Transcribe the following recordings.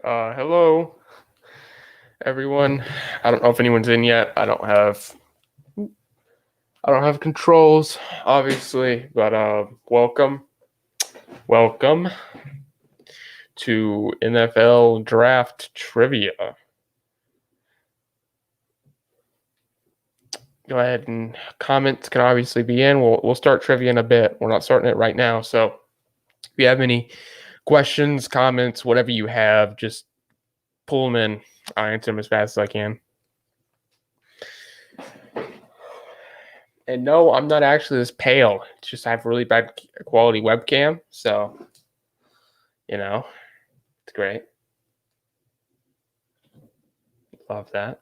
Hello, everyone. I don't know if anyone's in yet. I don't have controls, obviously, but welcome to NFL Draft Trivia. Go ahead and comments can obviously be in. We'll start trivia in a bit. We're not starting it right now, so if you have any questions, comments, whatever you have, just pull them in. I'll answer them as fast as I can. And no, I'm not actually this pale. It's just I have really bad quality webcam, so it's great. Love that.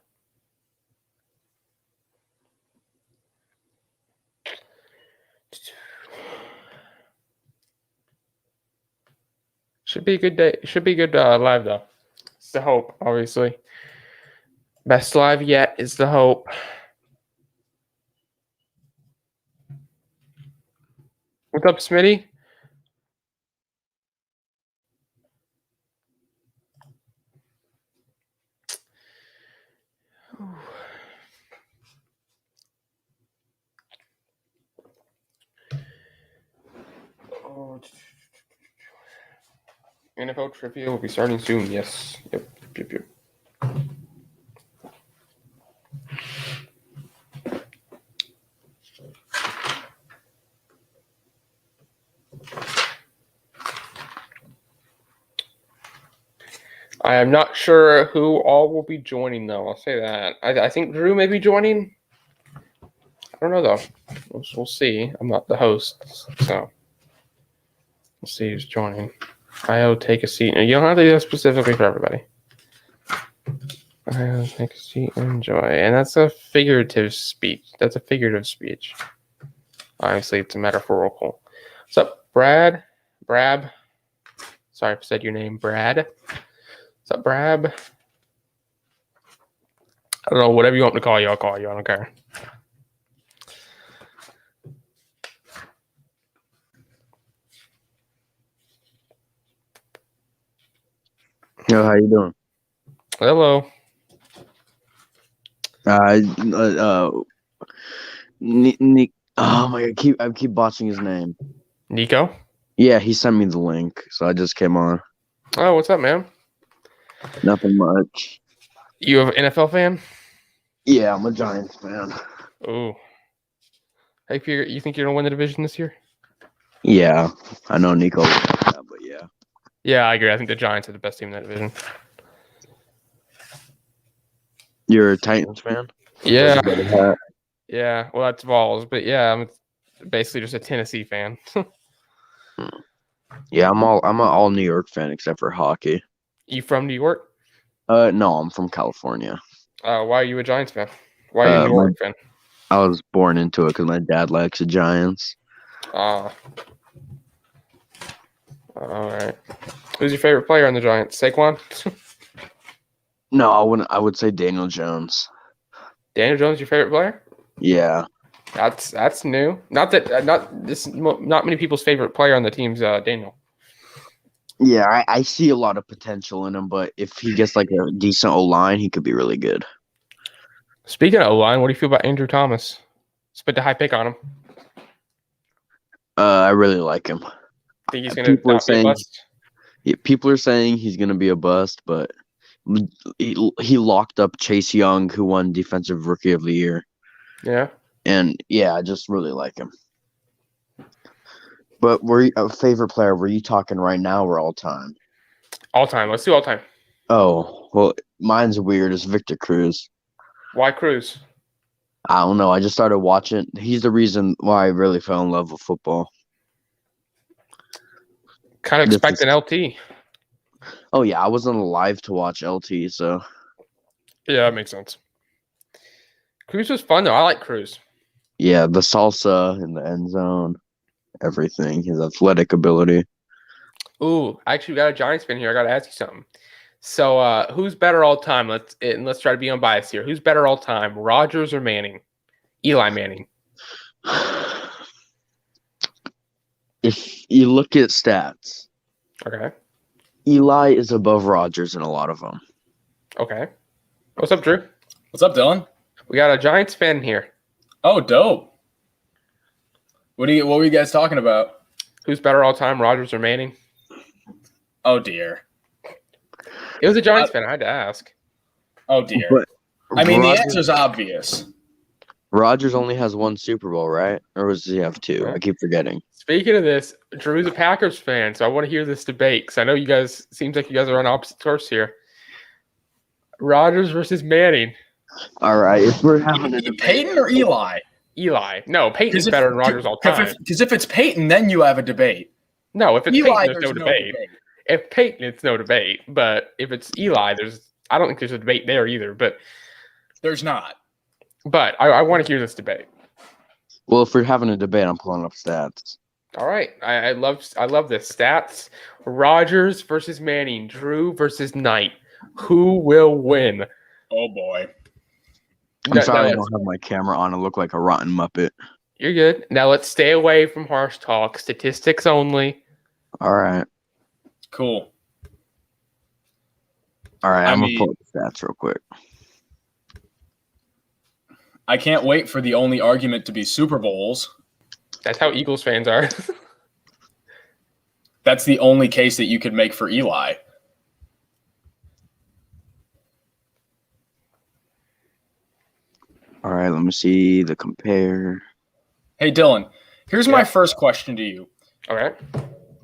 Should be a good day. Should be good live though. It's the hope, obviously. Best live yet is the hope. What's up, Smitty? Oh, NFL trivia will be starting soon. Yes. Yep. I am not sure who all will be joining, though. I'll say that. I think Drew may be joining. I don't know, though. We'll see. I'm not the host, so we'll see who's joining. I'll take a seat. You don't have to do that specifically for everybody. I'll take a seat and enjoy. And that's a figurative speech. Obviously, it's a metaphorical. What's up, Brad? Brab? Sorry if I said your name, Brad. What's up, Brab? I don't know. Whatever you want me to call you, I'll call you. I don't care. Yo, how you doing? Hello. Nick. Oh my god, I keep botching his name. Nico? Yeah, he sent me the link, so I just came on. Oh, what's up, man? Nothing much. You an NFL fan? Yeah, I'm a Giants fan. Ooh. Hey, you think you're gonna win the division this year? Yeah, I know Nico, but yeah. Yeah, I agree. I think the Giants are the best team in that division. You're a Titans fan? Yeah. Yeah. Well, that's Vols, but yeah, I'm basically just a Tennessee fan. Yeah, I'm an all New York fan except for hockey. You from New York? No, I'm from California. Why are you a Giants fan? Why are you a New York fan? I was born into it because my dad likes the Giants. All right. Who's your favorite player on the Giants? Saquon? No, I wouldn't. I would say Daniel Jones. Daniel Jones, your favorite player? Yeah. That's new. Not many people's favorite player on the team's Daniel. Yeah, I see a lot of potential in him, but if he gets like a decent O-line, he could be really good. Speaking of O-line, what do you feel about Andrew Thomas? Spent a high pick on him. I really like him. Think he's going to be a bust? Yeah, people are saying he's going to be a bust, but he locked up Chase Young, who won Defensive Rookie of the Year. Yeah. And yeah, I just really like him. But a favorite player? Were you talking right now or all time? All time. Let's do all time. Oh, well, mine's weird. It's Victor Cruz. Why Cruz? I don't know. I just started watching. He's the reason why I really fell in love with football. Kind of expect an LT. Oh, yeah. I wasn't alive to watch LT, so. Yeah, that makes sense. Cruz was fun, though. I like Cruz. Yeah, the salsa in the end zone, everything, his athletic ability. Ooh, actually, we got a Giants fan here. I got to ask you something. So, who's better all time? Let's try to be unbiased here. Who's better all time, Rodgers or Manning? Eli Manning. If you look at stats, okay, Eli is above Rodgers in a lot of them. Okay. What's up, Drew? What's up, Dylan? We got a Giants fan here. Oh, dope. What were you guys talking about? Who's better all time, Rodgers or Manning? Oh dear. It was a Giants fan. I had to ask. Oh dear. But I mean, the Rodgers- answer's obvious. Rodgers only has one Super Bowl, right? Or does he have two? I keep forgetting. Speaking of this, Drew's a Packers fan, so I want to hear this debate because I know you guys. Seems like you guys are on opposite course here. Rodgers versus Manning. All right, if we're having a debate, Peyton or Eli? Eli. No, Peyton's better than Rodgers all time. Because if it's Peyton, then you have a debate. No, if it's Eli, Peyton, there's no debate. If Peyton, it's no debate. But if it's Eli, I don't think there's a debate there either. But There's not. I want to hear this debate. well, if we're having a debate, I'm pulling up stats. All right, I love this stats. Rodgers versus Manning, Drew versus Knight. Who will win? Oh boy. I'm sorry I don't have my camera on. I look like a rotten Muppet. You're good. Now let's stay away from harsh talk. Statistics only. All right. Cool. All right, I'm going mean- to pull up the stats real quick. I can't wait for the only argument to be Super Bowls. That's how Eagles fans are. That's the only case that you could make for Eli. All right, let me see the compare. Hey, Dylan, here's my Yeah. first question to you. All right.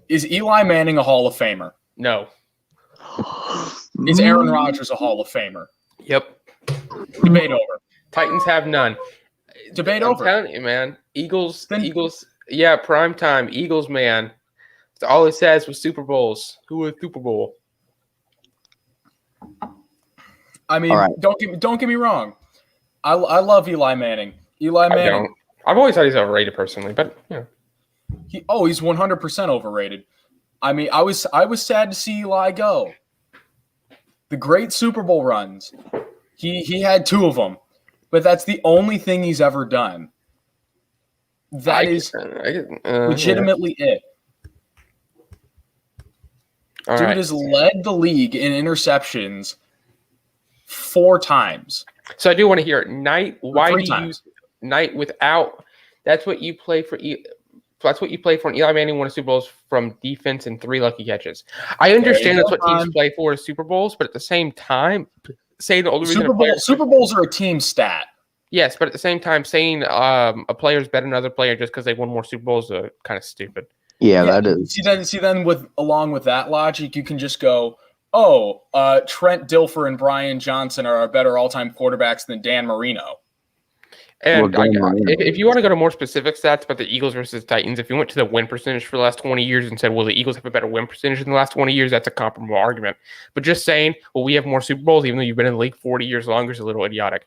Is Eli Manning a Hall of Famer? No. Is Aaron Rodgers a Hall of Famer? Yep. Debate over. Titans have none. Debate I'm over. telling you, man. Eagles. Then- Eagles. Yeah, prime time. Eagles, man. That's all it says was Super Bowls. Who was Super Bowl? I mean, All right. don't get me wrong. I love Eli Manning. Eli I Manning. don't. I've always thought he's overrated personally, but yeah. He's 100% overrated. I mean, I was sad to see Eli go. The great Super Bowl runs. He had two of them, but that's the only thing he's ever done. That is legitimately it. All Dude right. has led the league in interceptions 4 times. So I do want to hear it. Knight. Why do 3 you times. Knight without? That's what you play for. That's what you play for. And Eli Manning won a Super Bowls from defense and 3 lucky catches. I understand that's what teams play for is Super Bowls, but at the same time, saying the only reason Super Bowls are a team stat. yes, but at the same time, saying a player is better than another player just because they won more Super Bowls is kind of stupid. Yeah, that is. See then along with that logic, you can just go, Trent Dilfer and Brian Johnson are better all-time quarterbacks than Dan Marino. And Well, Dan Marino. if you want to go to more specific stats about the Eagles versus Titans, if you went to the win percentage for the last 20 years and said, well, the Eagles have a better win percentage in the last 20 years, that's a comparable argument. But just saying, well, we have more Super Bowls, even though you've been in the league 40 years longer, is a little idiotic.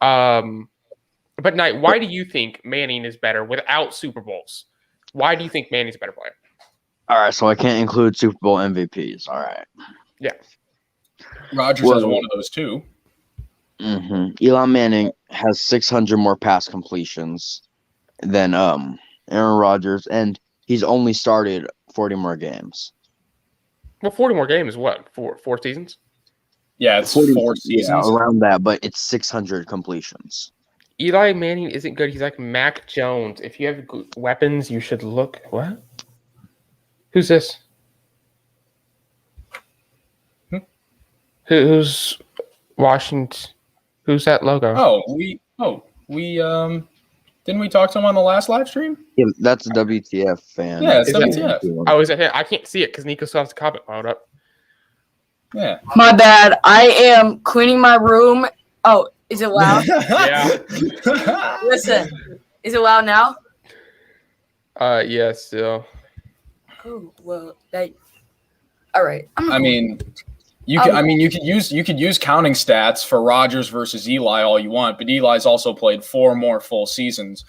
But Knight, why do you think Manning is better without Super Bowls? Why do you think Manning's a better player? All right, so I can't include Super Bowl MVPs. All right. Yeah. Rodgers has one of those too. Eli Manning has 600 more pass completions than Aaron Rodgers, and he's only started 40 more games. Well, 40 more games is what? Four seasons? Yeah, it's 4 seasons. Yeah, around that, but it's 600 completions. Eli Manning isn't good. He's like Mac Jones. If you have good weapons, you should look. What? Who's this? Who's Washington? Who's that logo? We didn't we talk to him on the last live stream? Yeah, that's a WTF fan. Yeah, it's Is that- WTF. Oh, is it? I can't see it because Nico still has the comment loud up. Yeah. My bad. I am cleaning my room. Oh, is it loud? Yeah. Listen, is it loud now? Yeah, still. Oh well, that. All right. I mean, you could use counting stats for Rodgers versus Eli all you want, but Eli's also played 4 more full seasons.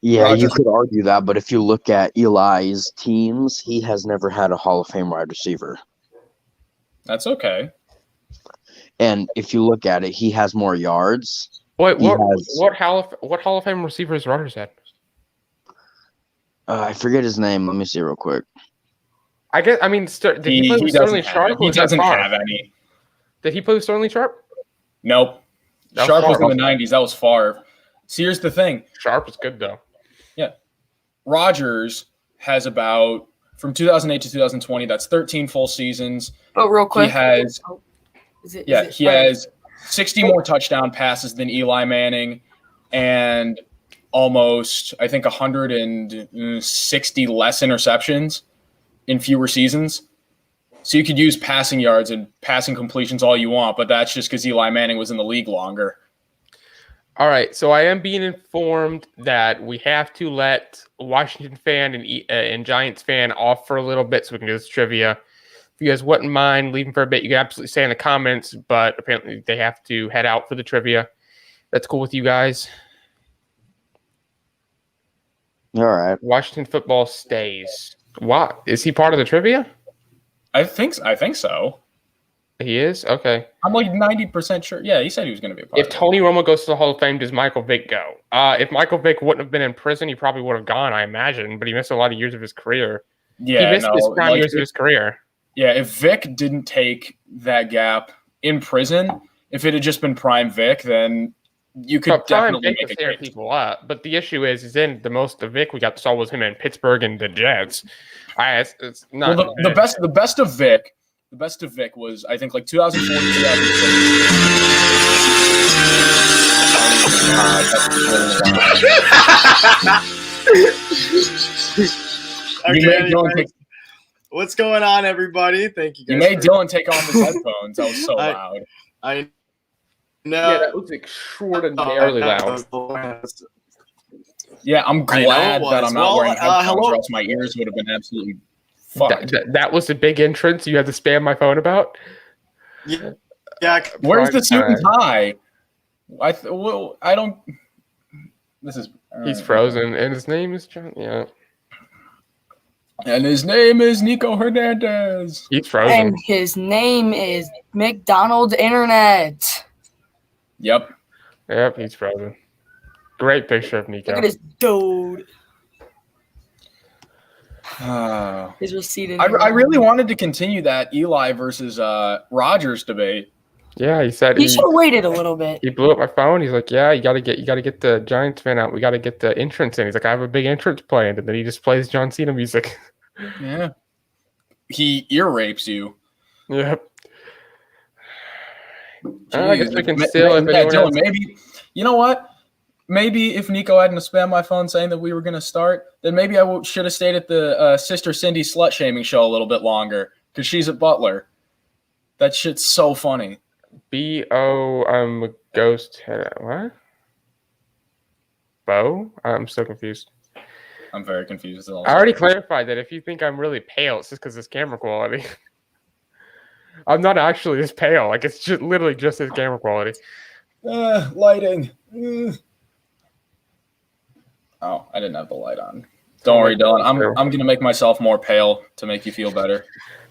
Yeah, you Rodgers- could argue that, but if you look at Eli's teams, he has never had a Hall of Fame wide receiver. That's okay. And if you look at it, he has more yards. Wait, He what? has- What Hall of Fame receiver has Rodgers had? I forget his name. Let me see real quick. I guess. I mean, did he play with Sterling Sharp? He doesn't have any. Did he play with Sterling Sharp? Nope. That was Sharp was in Favre. the 90s. That was Favre. See, here's the thing. Sharp is good though. Yeah. Rodgers has about from 2008 to 2020. That's 13 full seasons. But real quick, He has. He has 60 more touchdown passes than Eli Manning, and almost I think 160 less interceptions in fewer seasons. So you could use passing yards and passing completions all you want, but that's just because Eli Manning was in the league longer. All right, so I am being informed that we have to let Washington fan and Giants fan off for a little bit so we can do this trivia. If you guys wouldn't mind leaving for a bit, you can absolutely say in the comments, but apparently they have to head out for the trivia. That's cool with you guys. All right. Washington football stays. What? Is he part of the trivia? I think so. He is? Okay. I'm like 90% sure. Yeah, he said he was going to be a part If of it. Tony Romo goes to the Hall of Fame, does Michael Vick go? If Michael Vick wouldn't have been in prison, he probably would have gone, I imagine, but he missed a lot of years of his career. Yeah, he missed his prime years of his career. Yeah, if Vic didn't take that gap in prison, if it had just been prime Vic, then you could But prime definitely Vick make is a tearing case. people up. But the issue is then the most of Vic we got saw was him in Pittsburgh and the Jets. It's not Well, the best of Vic was I think like 2004 to 2006. You made Dylan take, What's going on, everybody? Thank you guys. you made Dylan take off his headphones. That was so loud. I yeah, know. that was extraordinarily loud. Yeah, I'm glad it that was. I'm not Well, wearing headphones, hello. or else my ears would have been absolutely fucked. That was the big entrance you had to spam my phone about? Yeah. Where's the Prime suit and time. tie? I don't. This is. He's frozen, and his name is John. Yeah, And his name is Nico Hernandez. he's frozen. and his name is McDonald's Internet. Yep. Yep, he's frozen. Great picture of Nico. Look at this dude. I His receipt. really wanted to continue that Eli versus Rodgers debate. Yeah, he said He should have waited a little bit. he blew up my phone. He's like, "Yeah, you gotta get the Giants fan out. We gotta get the entrance in." He's like, "I have a big entrance planned," and then he just plays John Cena music. Yeah. He ear rapes you. Yep. I guess we can Ma- still. If yeah, anyone Dylan, else, maybe you know what? Maybe if Nico hadn't spammed my phone saying that we were going to start, then maybe I should have stayed at the Sister Cindy slut shaming show a little bit longer because she's at Butler. That shit's so funny. B-O, ghost. What? Bo? I'm so confused. I'm very confused. I already clarified that if you think I'm really pale, it's just because of camera quality. I'm not actually this pale. Like, it's just literally just his camera quality. Lighting. Oh, I didn't have the light on. Don't worry, Dylan. I'm gonna make myself more pale to make you feel better.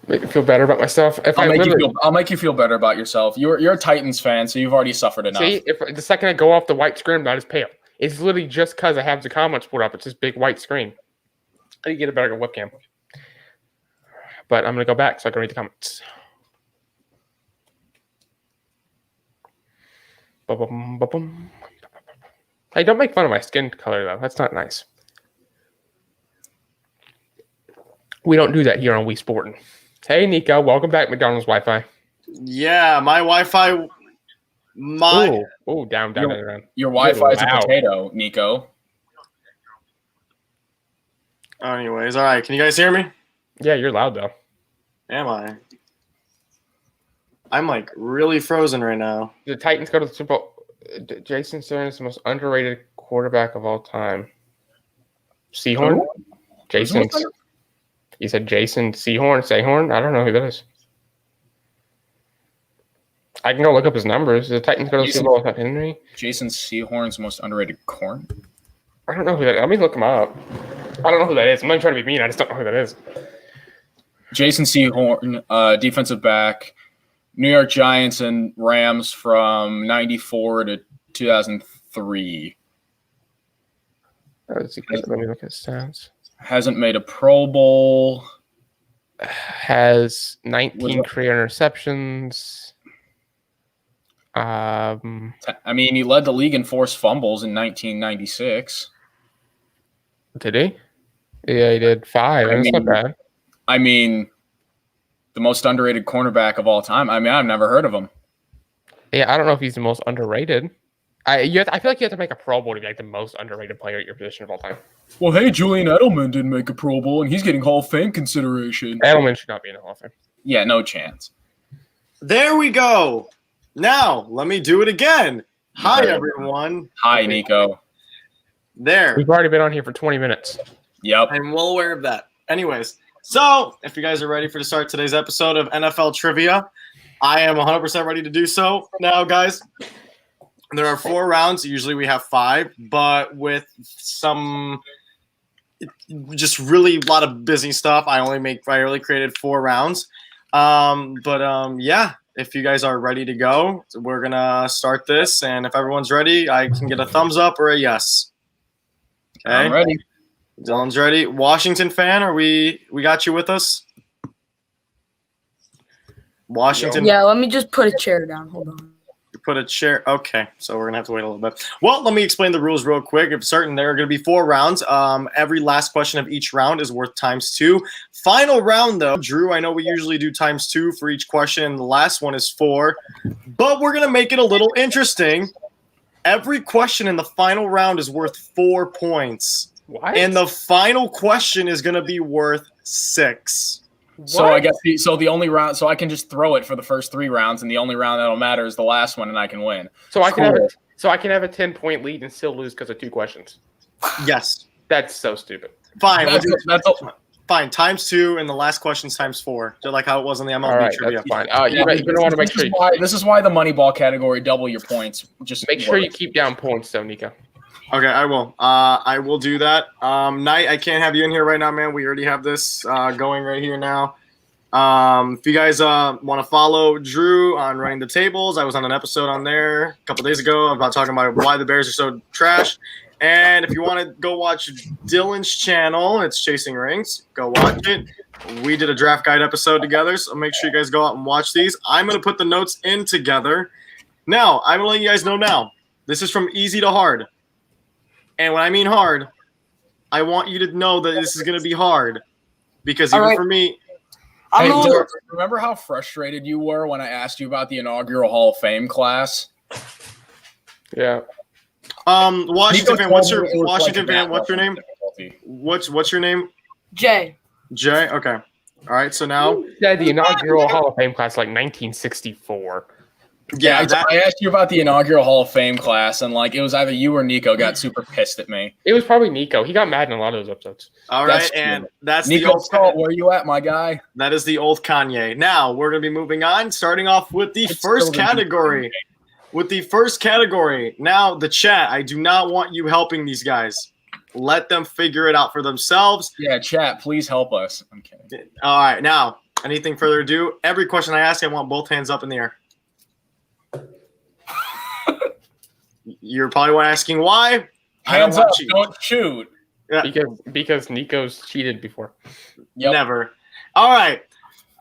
Make me feel better about myself. I'll make you feel better about yourself. You're a Titans fan, so you've already suffered enough. See, if the second I go off the white screen, I'm not as pale. It's literally just because I have the comments pulled up. It's this big white screen. I need to get a better webcam. But I'm gonna go back so I can read the comments. Ba-bum, ba-bum. Hey, don't make fun of my skin color, though. That's not nice. We don't do that here on WeSportin. Hey, Nico. Welcome back, McDonald's Wi-Fi. Yeah, my Wi-Fi. Oh, down. Your Wi-Fi is a Wow. potato, Nico. Anyways, all right. Can you guys hear me? Yeah, you're loud, though. Am I? I'm like really frozen right now. The Titans go to the Super Bowl. Jason Stern is the most underrated quarterback of all time. Seahorn? Jason. You said Jason Sehorn? I don't know who that is. I can go look up his numbers. The Titans go to the Super Bowl without Henry. Jason Sehorn's most underrated corn. I don't know who that is. Let me look him up. I don't know who that is. I'm not trying to be mean. I just don't know who that is. Jason Sehorn, defensive back, New York Giants and Rams from 94 to 2003. Let me look at his stats. Hasn't made a Pro Bowl. has 19 Was- career interceptions. I mean, he led the league in forced fumbles in 1996. Did he? Yeah, he did 5. I That's not mean- bad. I mean, the most underrated cornerback of all time. I mean, I've never heard of him. Yeah, I don't know if he's the most underrated. I feel like you have to make a Pro Bowl to be like the most underrated player at your position of all time. Well, hey, Julian Edelman didn't make a Pro Bowl, and he's getting Hall of Fame consideration. Edelman should not be in the Hall of Fame. Yeah, no chance. There we go. Now, let me do it again. Hi, everyone. Hi, Nico. There. We've already been on here for 20 minutes. Yep. I'm well aware of that. Anyways, so if you guys are ready to start today's episode of NFL Trivia, I am 100% ready to do so. Now, guys, there are 4 rounds. Usually we have 5, but with some just really a lot of busy stuff, I only created 4 rounds. Yeah, if you guys are ready to go, we're going to start this. And if everyone's ready, I can get a thumbs up or a yes. Okay. I'm ready. Dylan's ready. Washington fan, are we got you with us? Washington. Yeah, let me just put a chair down. Hold on. Put a chair. Okay, so we're gonna have to wait a little bit. Well, let me explain the rules real quick. If certain, there are gonna be 4 rounds. Every last question of each round is worth ×2. Final round though, Drew. I know we usually do ×2 for each question. The last one is 4, but we're gonna make it a little interesting. Every question in the final round is worth 4 points, What? and the final question is gonna be worth 6. So I guess the only round, so I can just throw it for the first 3 rounds, and the only round that'll matter is the last one, and I can win. So I can have a 10-point lead and still lose because of 2 questions. Yes. That's so stupid. Fine. Fine. ×2, and the last question's ×4. Just like how it was in the MLB All right, trivia. that's fine. You're going to want to make sure This is why the Moneyball category double your points. Just make sure you keep down points, though, Nico. Okay, I will. I will do that. Knight, I can't have you in here right now, man. We already have this going right here now. If you guys want to follow Drew on Running the Tables, I was on an episode on there a couple days ago about talking about why the Bears are so trash. And if you want to go watch Dylan's channel, it's Chasing Rings. Go watch it. We did a draft guide episode together, so make sure you guys go out and watch these. I'm going to put the notes in together. Now, I'm going to let you guys know now. This is from easy to hard. And when I mean hard, I want you to know that this is going to be hard. Because even for me... Hey, Derek, remember how frustrated you were when I asked you about the inaugural Hall of Fame class? Yeah. Washington fan, what's your name? What's your name? Jay. Jay? Okay. All right, so now... Yeah, the inaugural Hall of Fame class, like 1964. Yeah, I asked you about the inaugural Hall of Fame class, and it was either you or Nico got super pissed at me. It was probably Nico. He got mad in a lot of those episodes. All right, and that's Nico the old Salt, where you at, my guy? That is the old Kanye. Now we're gonna be moving on, starting off with the first category. Now the chat. I do not want you helping these guys. Let them figure it out for themselves. Yeah, chat, please help us. I'm kidding. All right, now anything further ado? Every question I ask, I want both hands up in the air. You're probably asking why. Hands up, don't shoot. Yeah. Because Nico's cheated before. Yep. Never. All right.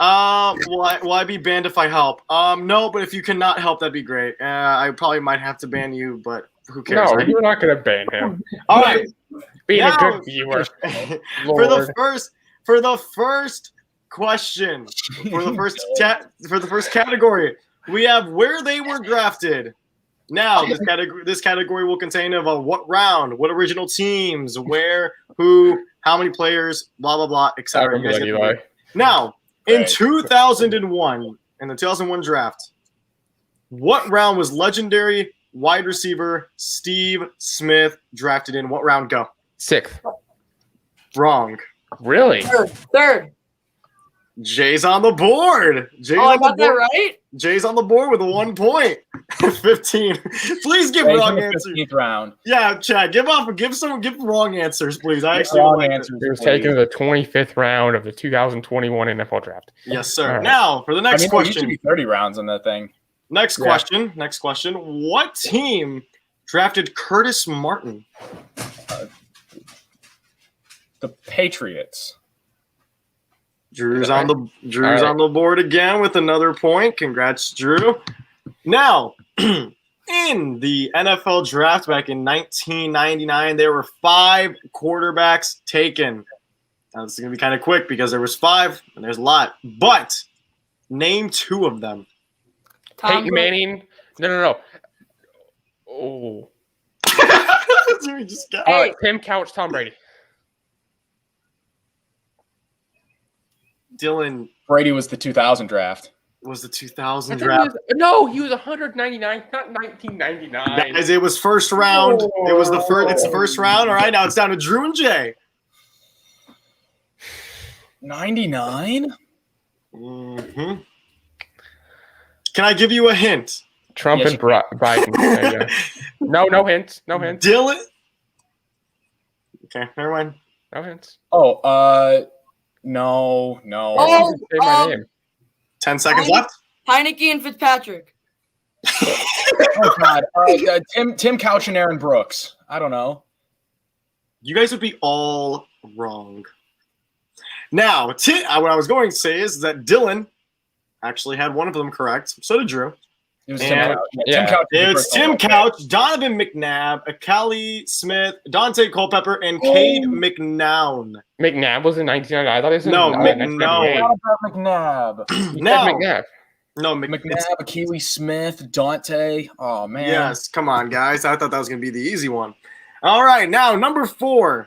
Will I be banned if I help? No, but if you cannot help, that'd be great. I probably might have to ban you, but who cares? No, right? you're not going to ban him. All right. Being Now, a good viewer. for the first question, for the first category, we have where they were drafted. Now, this category will contain of what round, what original teams, where, who, how many players, blah blah blah, etc. Now, in 2001, in the 2001 draft, what round was legendary wide receiver Steve Smith drafted in? What round? Go. 6th. Wrong. Really? Third. Jay's on the board. I got that right? Jay's on the board with a 1 point. 15. Please give wrong answers. 15th round. Yeah, Chad, give wrong answers, please. I actually wrong like answers. It was taken in the 25th round of the 2021 NFL draft. Yes, sir. Right. Now, for the next There used to question. be 30 rounds on that thing. Next question. What team drafted Curtis Martin? The Patriots. Drew's All on the board again with another point. Congrats, Drew. Now, in the NFL draft back in 1999, there were 5 quarterbacks taken. Now, this is going to be kind of quick because there was 5 and there's a lot. But name 2 of them. Tom Peyton Brady. Manning. No. Oh. We just got Tim Couch, Tom Brady. Dylan Brady was the 2000 draft. was the I 2000 thought draft. he was 199, not 1999. Guys, it was first round. It was the first. It's the first round. All right, now it's down to Drew and Jay. 99? Mm-hmm. Can I give you a hint? Trump Yes, and Biden. There you go. No hints. No hints. Dylan. Okay, never mind. No hints. Oh, no. Oh, Say my name. 10 seconds left. Heineke and Fitzpatrick. Oh, God. Tim Couch and Aaron Brooks. I don't know. You guys would be all wrong. Now, what I was going to say is that Dylan actually had one of them correct. So did Drew. It was And- Tim Couch. yeah. Tim Couch. was the It's first Tim one. Couch, Donovan McNabb, Akali Smith, Dante Culpepper, and Cade McNown. McNabb was in 1999. I thought it was in No, 1998. What about McNabb? You said Now, McNabb. no, McNabb, Akili Smith, Dante. Oh, man. Yes, come on, guys. I thought that was going to be the easy one. All right, now number 4.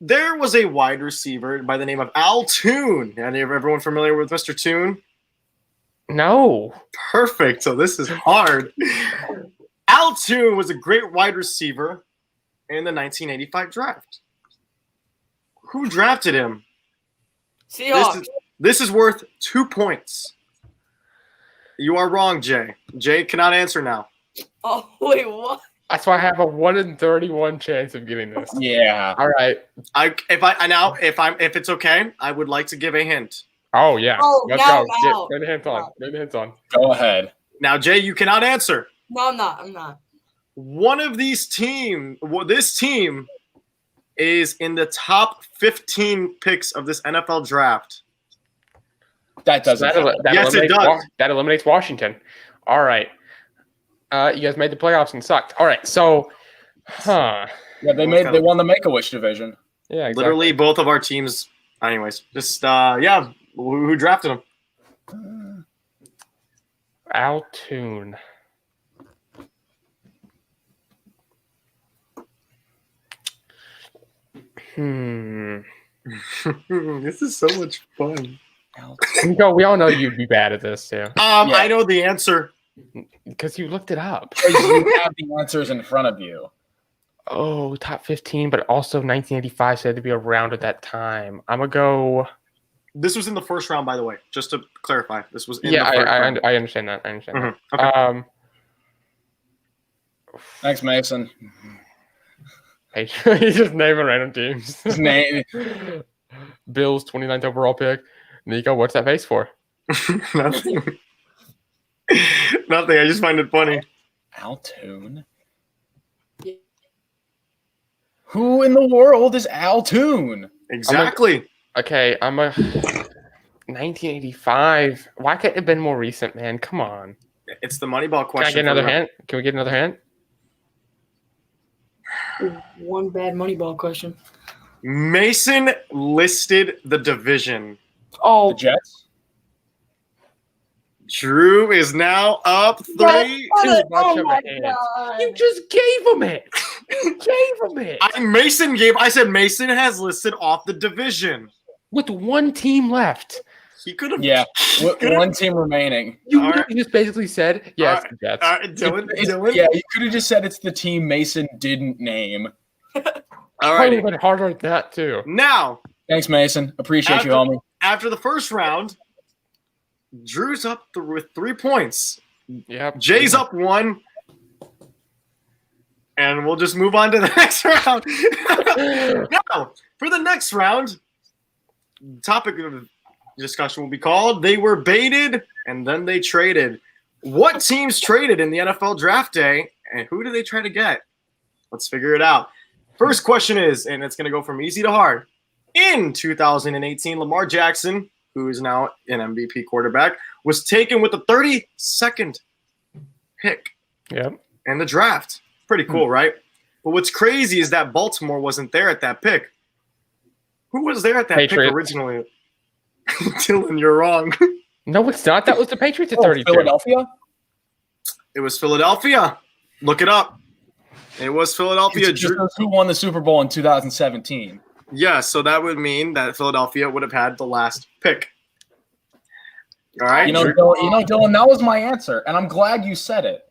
There was a wide receiver by the name of Al Toon. Everyone familiar with Mr. Toon? No. Perfect. So this is hard. Al Toon was a great wide receiver in the 1985 draft. Who drafted him? Seahawks. This is worth 2 points. You are wrong, Jay. Jay cannot answer now. Oh, wait, what? That's why I have a 1 in 31 chance of getting this. Yeah. All right. If it's okay, I would like to give a hint. Oh yeah. Oh, Let's now, go. now. Bring the hints on. Now. Bring the hints on. Go ahead. Now, Jay, you cannot answer. No, I'm not. One of these this team is in the top 15 picks of this NFL draft. That doesn't happen. Yes, it does. That eliminates Washington. All right. You guys made the playoffs and sucked. All right. So, Yeah, they won the Make-A-Wish division. Yeah, exactly. Literally both of our teams. Anyways, just who drafted him? Al Toon. This is so much fun. We all know you'd be bad at this too, I know the answer. because you looked it up. You have the answers in front of you. Oh, top 15, but also 1985 said to be around at that time. I'm gonna go. This was in the first round, by the way. Just to clarify, this was in Yeah, the first round. I understand that. I understand Mhm. that. Okay. Thanks, Mason. He's just naming random teams. His name. Bills 29th overall pick. Nico, what's that face for? Nothing. Nothing. I just find it funny. Altoon. Who in the world is Altoon? Exactly. Okay, I'm a 1985. Why can't it have been more recent, man? Come on. It's the Moneyball Can I question. get another for you. hint? Can we get another hint? One bad Moneyball question. Mason listed the division. The Oh, Jets? Drew is now up 3. Too much of a my hint. God. You just gave him it. You gave him it. I said Mason has listed off the division. With one team left. He could have. Yeah. One team remaining. You All right. literally just basically said, yes, All Jets. Dylan. Yeah, you could have just said it's the team Mason didn't name. All Probably right. been harder than that, too. Now, Thanks, Mason. Appreciate you, homie. after the first round, Drew's up with 3 points. Yep. Jay's up 1. And we'll just move on to the next round. Now, for the next round, topic of discussion will be called They Were Baited and Then They Traded. What teams traded in the NFL draft day and who do they try to get? Let's figure it out. First question is, and it's going to go from easy to hard. In 2018, Lamar Jackson, who is now an MVP quarterback, was taken with the 32nd pick Yep. in the draft. Pretty cool, right? But what's crazy is that Baltimore wasn't there at that pick. Who was there at that Patriots. pick originally? Dylan, you're wrong. No, it's not. That was the Patriots at Oh, 32. Philadelphia? It was Philadelphia. Look it up. It was Philadelphia. It's just who won the Super Bowl in 2017. Yeah, so that would mean that Philadelphia would have had the last pick. All right. You know, Dylan, that was my answer, and I'm glad you said it.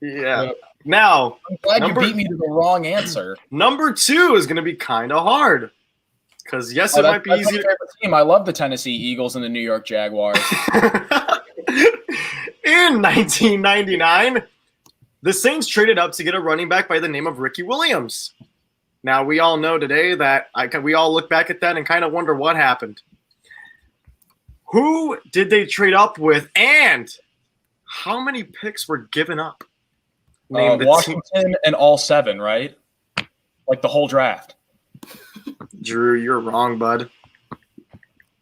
Yeah. Now, I'm glad you beat me to the wrong answer. number 2 is going to be kind of hard. Because, yes, it might be that's my easy. favorite team. I love the Tennessee Eagles and the New York Jaguars. In 1999, the Saints traded up to get a running back by the name of Ricky Williams. Now, we all know today that we all look back at that and kind of wonder what happened. Who did they trade up with, and how many picks were given up? Name the team. Washington and all 7, right? Like the whole draft. Drew, you're wrong, bud.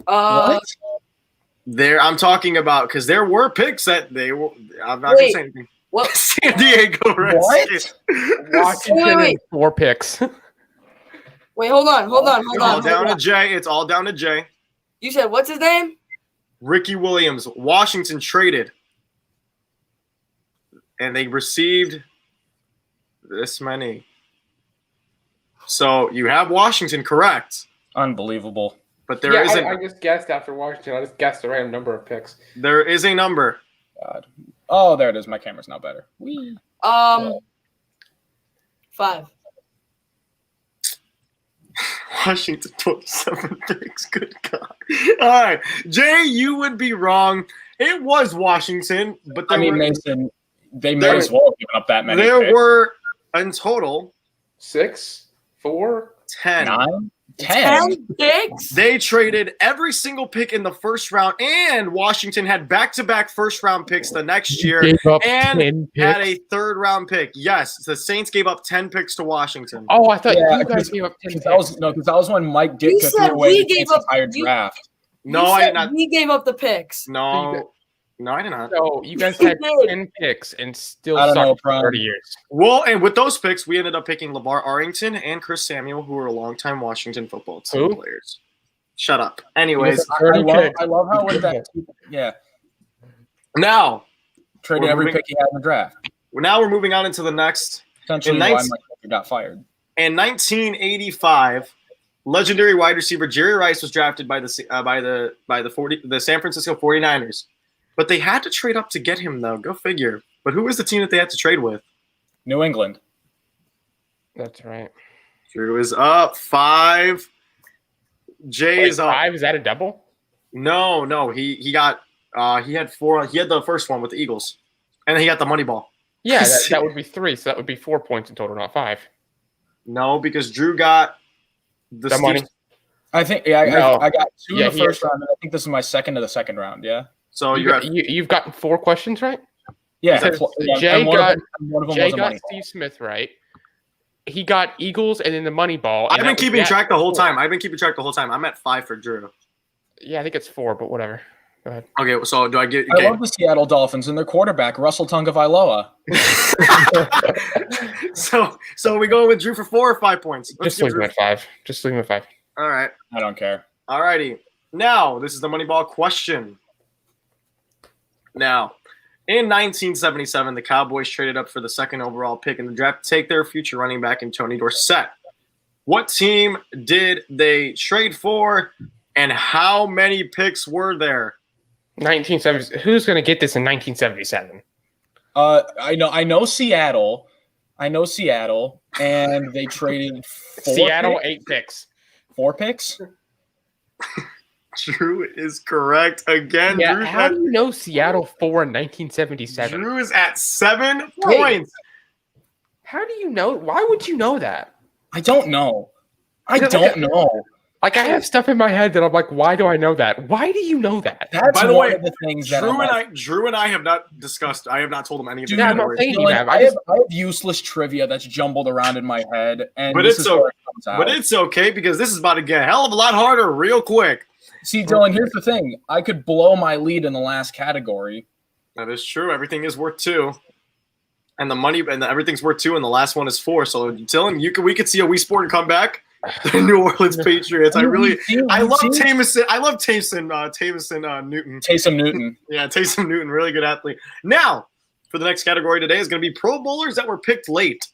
What? I'm talking about because there were picks that they were. I'm not going to say anything. What? San Diego Redskins. Washington Wait. and 4 picks. Wait, hold on. It's all down to Jay. It's all down to Jay. You said what's his name? Ricky Williams. Washington traded. And they received this many. So you have Washington correct. Unbelievable. But there is I just guessed after Washington. I just guessed a random number of picks. there is a number. God. Oh, there it is. My camera's now better. Whee. 5. Washington 27 picks. Good God. All right. Jay, you would be wrong. It was Washington, but I mean, Mason, they may as well have given up that many there picks. were in total 6, 4, 10. 9, 10. 10 picks? They traded every single pick in the first round, and Washington had back-to-back first-round picks the next year Gave up and 10 had picks. a third-round pick. Yes, the Saints gave up 10 picks to Washington. Oh, I thought Yeah, you guys gave up 10 Because picks. that was when Mike You Ditka said threw away we the gave Saints' up- entire you- draft. No, You I said did not. We gave up the picks. No, I did not. So you guys You had did. 10 picks and still I don't know, sucked for Brian. 30 years. Well, and with those picks, we ended up picking LeVar Arrington and Chris Samuel, who were longtime Washington football team Who? players. Shut up. Anyways, I love how it is that. Yeah, now traded We're every moving- pick he had in the draft. we're moving on into the next. Essentially, In why 19 Mike Ditka got fired. In 1985, legendary wide receiver Jerry Rice was drafted by the San Francisco 49ers. But they had to trade up to get him, though. Go figure. But who was the team that they had to trade with? New England. That's right. Drew is up 5. Jay Wait, is up. 5? Is that a double? No. He got he had 4. He had the first one with the Eagles, and then he got the money ball. Yeah, that would be 3. So that would be 4 points in total, not 5. No, because Drew got the The money. I think. No. I got 2 Yeah, in the first round, and I think this is my second of the second round. Yeah. So You've gotten 4 questions right? Yeah. Because yeah, Jay and one of got- them- one of them Jay was a got money. Steve Smith right. He got Eagles and then the money ball. I've and been that was keeping that track the whole 4. time. I'm at 5 for Drew. Yeah, I think it's 4, but whatever. Go ahead. Okay, so do I get? I Okay. love the Seattle Dolphins and their quarterback Russell Tagovailoa. so we go with Drew for 4 or 5 points. Let's Just give leave him Drew. at 5. Just leave him at 5. All right. I don't care. All righty. Now, this is the Moneyball question. Now, in 1977, the Cowboys traded up for the second overall pick in the draft to take their future running back in Tony Dorsett. What team did they trade for, and how many picks were there? 1970. Who's going to get this in 1977? I know Seattle. And they traded Seattle, 8 picks. 4 picks. Drew is correct again. Yeah, Drew's how at, do you know Seattle 4 in 1977? Drew is at 7 Wait. points. How do you know? Why would you know that? I don't know. I Is it don't like know. Like I have stuff in my head that I'm like, why do I know that? Why do you know that? That's By the one way, of the things that Drew and I have not discussed. I have not told him any of the Dude, Yeah, I'm not categories. saying you Dylan, have. I have useless trivia that's jumbled around in my head, and But this it's is where it comes out. But it's okay because this is about to get a hell of a lot harder real quick. See, Dylan, here's the thing: I could blow my lead in the last category. That is true. Everything is worth 2. And the money and everything's worth 2, and the last one is 4. So Dylan, we could see a WeSportin comeback. The New Orleans Patriots. I love Tamison. I love Tamison Newton. Taysom Newton. Yeah, Taysom Newton, really good athlete. Now, for the next category today is going to be Pro Bowlers that were picked late.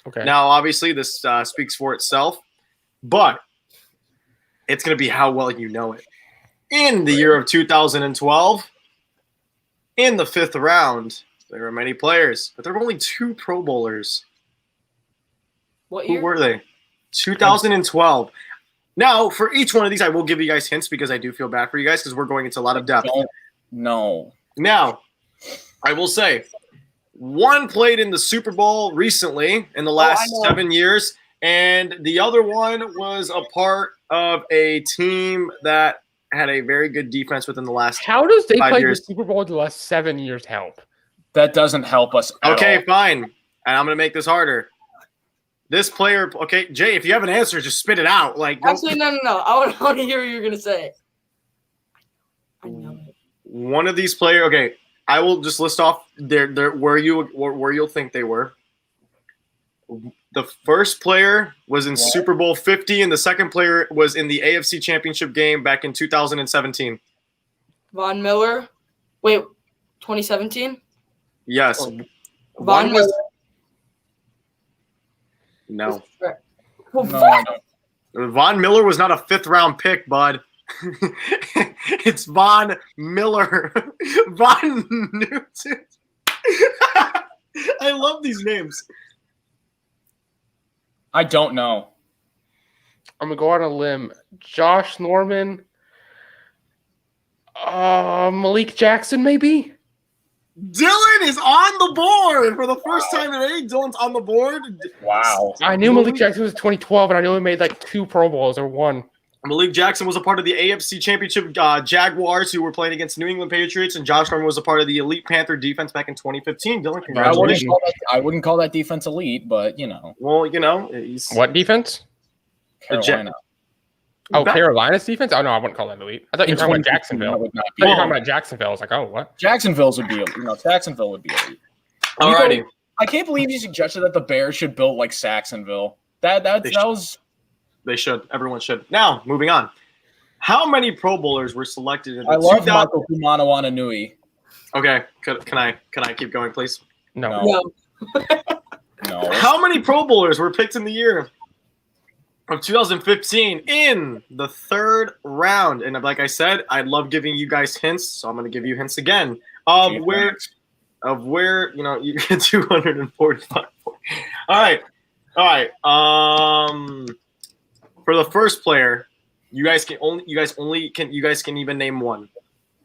Okay. Now, obviously, this speaks for itself, but it's going to be how well you know it. In the year of 2012, in the 5th round, there were many players, but there were only 2 Pro Bowlers. What Who year? were they? 2012. Now, for each one of these, I will give you guys hints because I do feel bad for you guys because we're going into a lot of depth. No. Now, I will say, one played in the Super Bowl recently in the last 7 years, and the other one was a part of a team that had a very good defense within the last. How does they 5 play the years. Super Bowl in the last 7 years help? That doesn't help us at Okay, all. fine. And I'm going to make this harder. This player, okay, Jay, if you have an answer, just spit it out. Like, Actually, no. I want to hear what you're gonna say. I know it. one of these players. Okay, I will just list off their where you'll think they were. The first player was in Super Bowl 50, and the second player was in the AFC Championship game back in 2017. Von Miller. Wait, 2017. Yes. Von One was Miller. no. Well, No, what? no. Von Miller was not a 5th round pick, bud. It's Von Miller. Von Newton. I love these names. I don't know. I'm gonna go on a limb. Josh Norman, Malik Jackson, maybe. Dylan is on the board for the first time today. Dylan's on the board. Wow. I knew Malik Jackson was 2012, and I knew he made like 2 Pro Bowls or 1. Malik Jackson was a part of the AFC Championship Jaguars who were playing against New England Patriots, and Josh Norman was a part of the elite Panther defense back in 2015. Dylan, congratulations. I wouldn't call that defense elite, but you know, Well, you know, he's What defense? Carolina. Oh, Carolina's defense? Oh no, I wouldn't call that elite. I thought you were talking about That Jacksonville. would not I be thought you were elite. talking about Jacksonville. I was like, oh, what? Jacksonville would be elite. Jacksonville would be elite. alrighty. I can't believe you suggested that the Bears should build like Saxonville. That was They should. Everyone should. Now, moving on. How many Pro Bowlers were selected in the I love 2000 Michael Kumanawananui. Okay, can I keep going, please? No. No. No. How many Pro Bowlers were picked in the year of 2015 in the 3rd round? And like I said, I love giving you guys hints, so I'm going to give you hints again of where you know you get 245. All right. For the first player, you guys can even name one.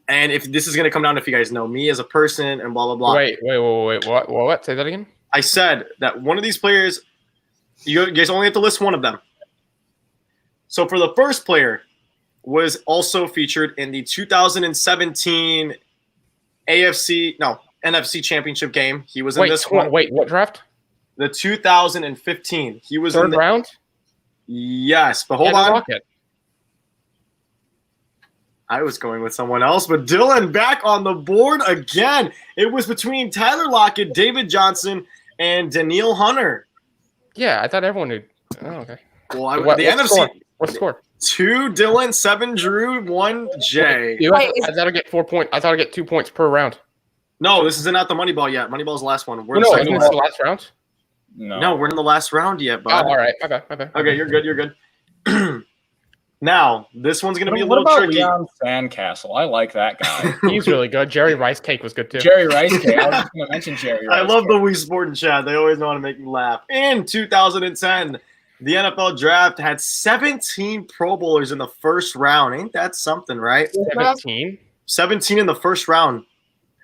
And if this is going to come down to if you guys know me as a person and blah blah blah. Wait. What? Say that again? I said that one of these players, you guys only have to list one of them. So for the first player, was also featured in the 2017 NFC Championship game. He was in this one. Wait, what draft? The 2015. He was in 3rd round? Yes, but hold Tyler on. Lockett. I was going with someone else, but Dylan back on the board again. It was between Tyler Lockett, David Johnson, and Daniil Hunter. Yeah, I thought everyone knew. Oh, okay. Well, What NFC score? What score? 2 Dylan, 7 Drew, 1 Jay. I thought I'd get 4 points. I thought I'd get 2 points per round. No, this is not the Moneyball yet. Moneyball's the last one. We're No, the isn't second this one. the last round? No, we're in the last round yet, Oh, bud. all right. Okay. Okay, you're good. Now, this one's going to be a What little about tricky. Leon Sandcastle? I like that guy. He's really good. Jerry Rice Cake was good too. Jerry Rice Cake. I was just going to mention Jerry Rice I love Cake. the WeSportin chat. They always want to make me laugh. In 2010, the NFL draft had 17 Pro Bowlers in the first round. Ain't that something, right? 17. 17 in the first round.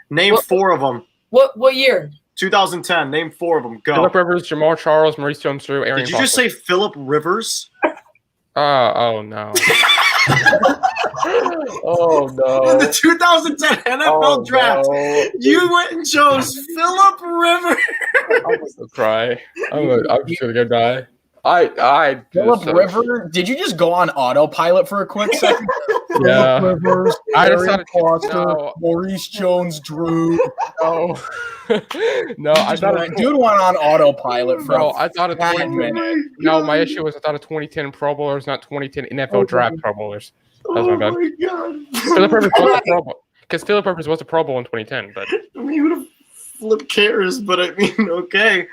Name What- 4 of them. What year? 2010. Name 4 of them. Go. Philip Rivers, Jamal Charles, Maurice Jones-Drew, Aaron. Did you just say Philip Rivers? Oh no. Oh In the no. 2010 NFL Oh, draft, no. you went and chose Philip Rivers. I'm gonna cry. I'm just gonna go die. I Philip so- Rivers, did you just go on autopilot for a quick second? Yeah. Philip Rivers, I just Arian thought Foster, no, Maurice Jones-Drew. no, no. I thought it, Dude went on autopilot for no. a I thought of bad 2010. minute. No, my issue was I thought of 2010 Pro Bowlers, not 2010 NFL Draft Pro Bowlers. That was my bad. my god! Philip Rivers was a Pro Bowl because Philip Rivers was a Pro Bowl in 2010. But I mean, who the flip cares? But I mean, okay.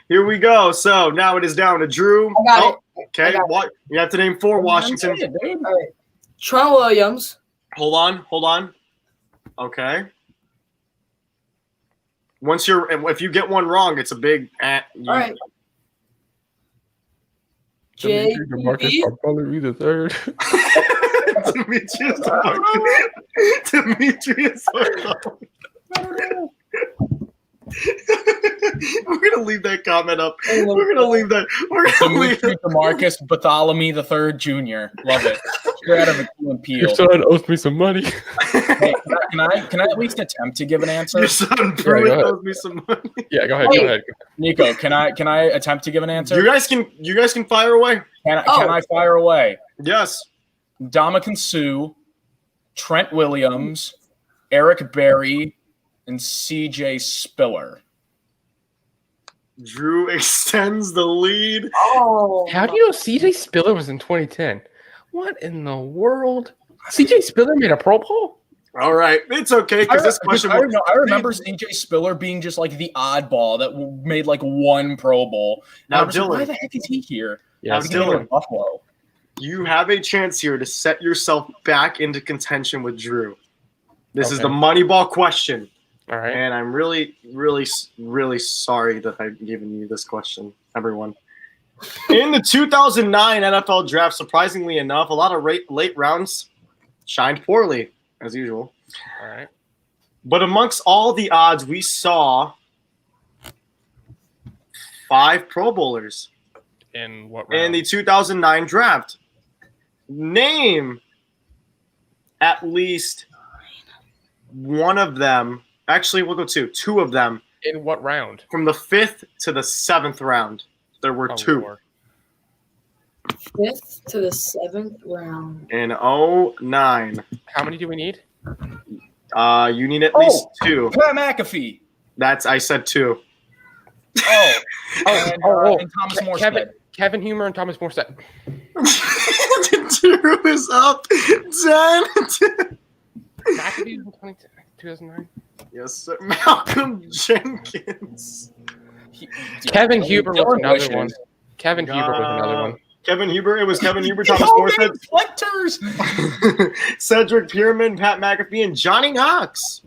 Here we go. So now it is down to Drew. I got Okay, I got what you have to name 4 Washington. All right. Trent Williams. Hold on. Okay. If you get one wrong, it's a big. All right. J. Demarcus will probably be the third. Demetrius. We're gonna leave that comment up. We're gonna leave that. We're gonna leave Demetrius DeMarcus Bartholomew III Jr. Love it. Straight out of a Key and Your Peele. son owes me some money. Hey, can I at least attempt to give an answer? Your son go Pruitt ahead. owes me some money. Yeah, go ahead. Nico, can I attempt to give an answer? You guys can fire away. Can I fire away? Yes. Ndamukong Suh, Trent Williams, Eric Berry, and CJ Spiller. Drew extends the lead. Oh. How do you know CJ Spiller was in 2010? What in the world? CJ Spiller made a Pro Bowl? All right, it's okay because this question. I remember CJ Spiller being just like the oddball that made like one Pro Bowl. And Now, I was like, Dylan. why the heck is he here? Yeah, Now, He's gonna go to Dylan, Buffalo. you have a chance here to set yourself back into contention with Drew. This is Okay. the Moneyball question, All right. and I'm really, really, really sorry that I've given you this question, everyone. In the 2009 NFL Draft, surprisingly enough, a lot of late rounds shined poorly, as usual. All right. But amongst all the odds, we saw 5 Pro Bowlers In what in round? the 2009 draft. Name at least one of them. Actually, we'll go 2 of them. In what round? From the 5th to the 7th round, there were Oh, 2. Lord. 5th to the 7th round. In 09. How many do we need? You need at least 2. Pat McAfee. I said 2. Oh, and Thomas Morstead. Kevin Humer and Thomas Morstead. Drew is up 10. McAfee was in 2009. Yes, sir. Malcolm Jenkins. Kevin Huber was Dylan another wishes. one. Kevin Huber was another one. Kevin Huber. It was Kevin Huber, Thomas Oh, Morstead, reflectors. Cedric Pierman, Pat McAfee, and Johnny Knox.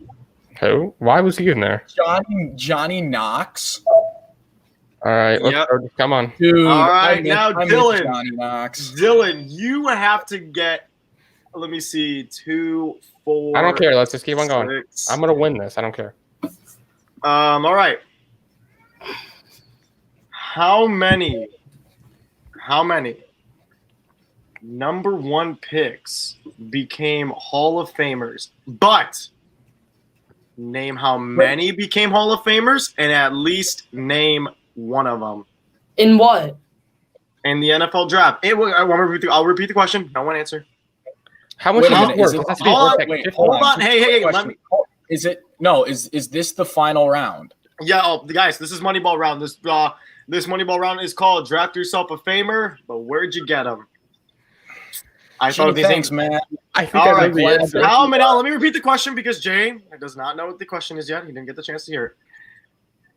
Who? Why was he in there? Johnny Knox. All right, let's Yep. go. Come on. Dude. All right, I miss- now I miss Dylan. Johnny Knox. Dylan, you have to get. Let me see. 2, 4. I don't care. Let's just keep on going. 6. I'm gonna win this. I don't care. All right. How many number 1 picks became Hall of Famers? But name how many became Hall of Famers, and at least name one of them In what? in the NFL draft. I'll repeat the question. No one answer. How much Wait a is minute, it worth? is It it- has to be hold worth on, like Wait, 50. hold on. Hey, let Question. me. Is it no? Is this the final round? Yeah, guys, this is Moneyball round. This Moneyball round is called Draft Yourself a Famer. But where'd you get him? I thought of these Thanks, things. man. I think All I right, know the answer. how many? Now, let me repeat the question because Jay does not know what the question is yet. He didn't get the chance to hear it.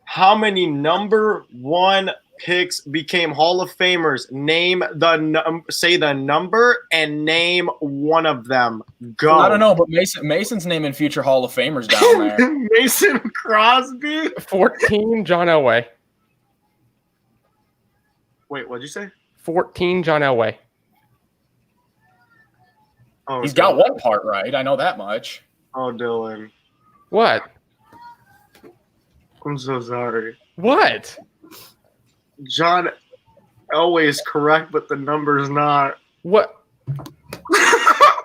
How many number 1 picks became Hall of Famers? Name say the number and name one of them. Go. I don't know, but Mason's naming future Hall of Famers down there. Mason Crosby. 14, John Elway. Wait, what'd you say? 14, John Elway. Oh, He's got one part right. I know that much. Oh, Dylan. What? I'm so sorry. What? John Elway is correct, but the number's not. What?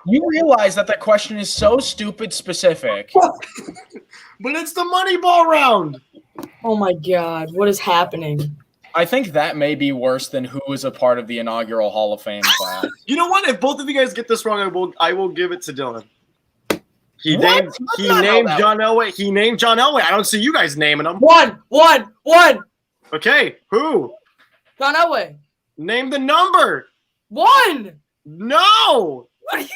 You realize that question is so stupid specific. But it's the Moneyball round. Oh my God, what is happening? I think that may be worse than who was a part of the inaugural Hall of Fame class. You know what? If both of you guys get this wrong, I will give it to Dylan. He What? named John Elway. He named John Elway. I don't see you guys naming him. One. Okay, who? John Elway. Name the number. 1. No. What are you?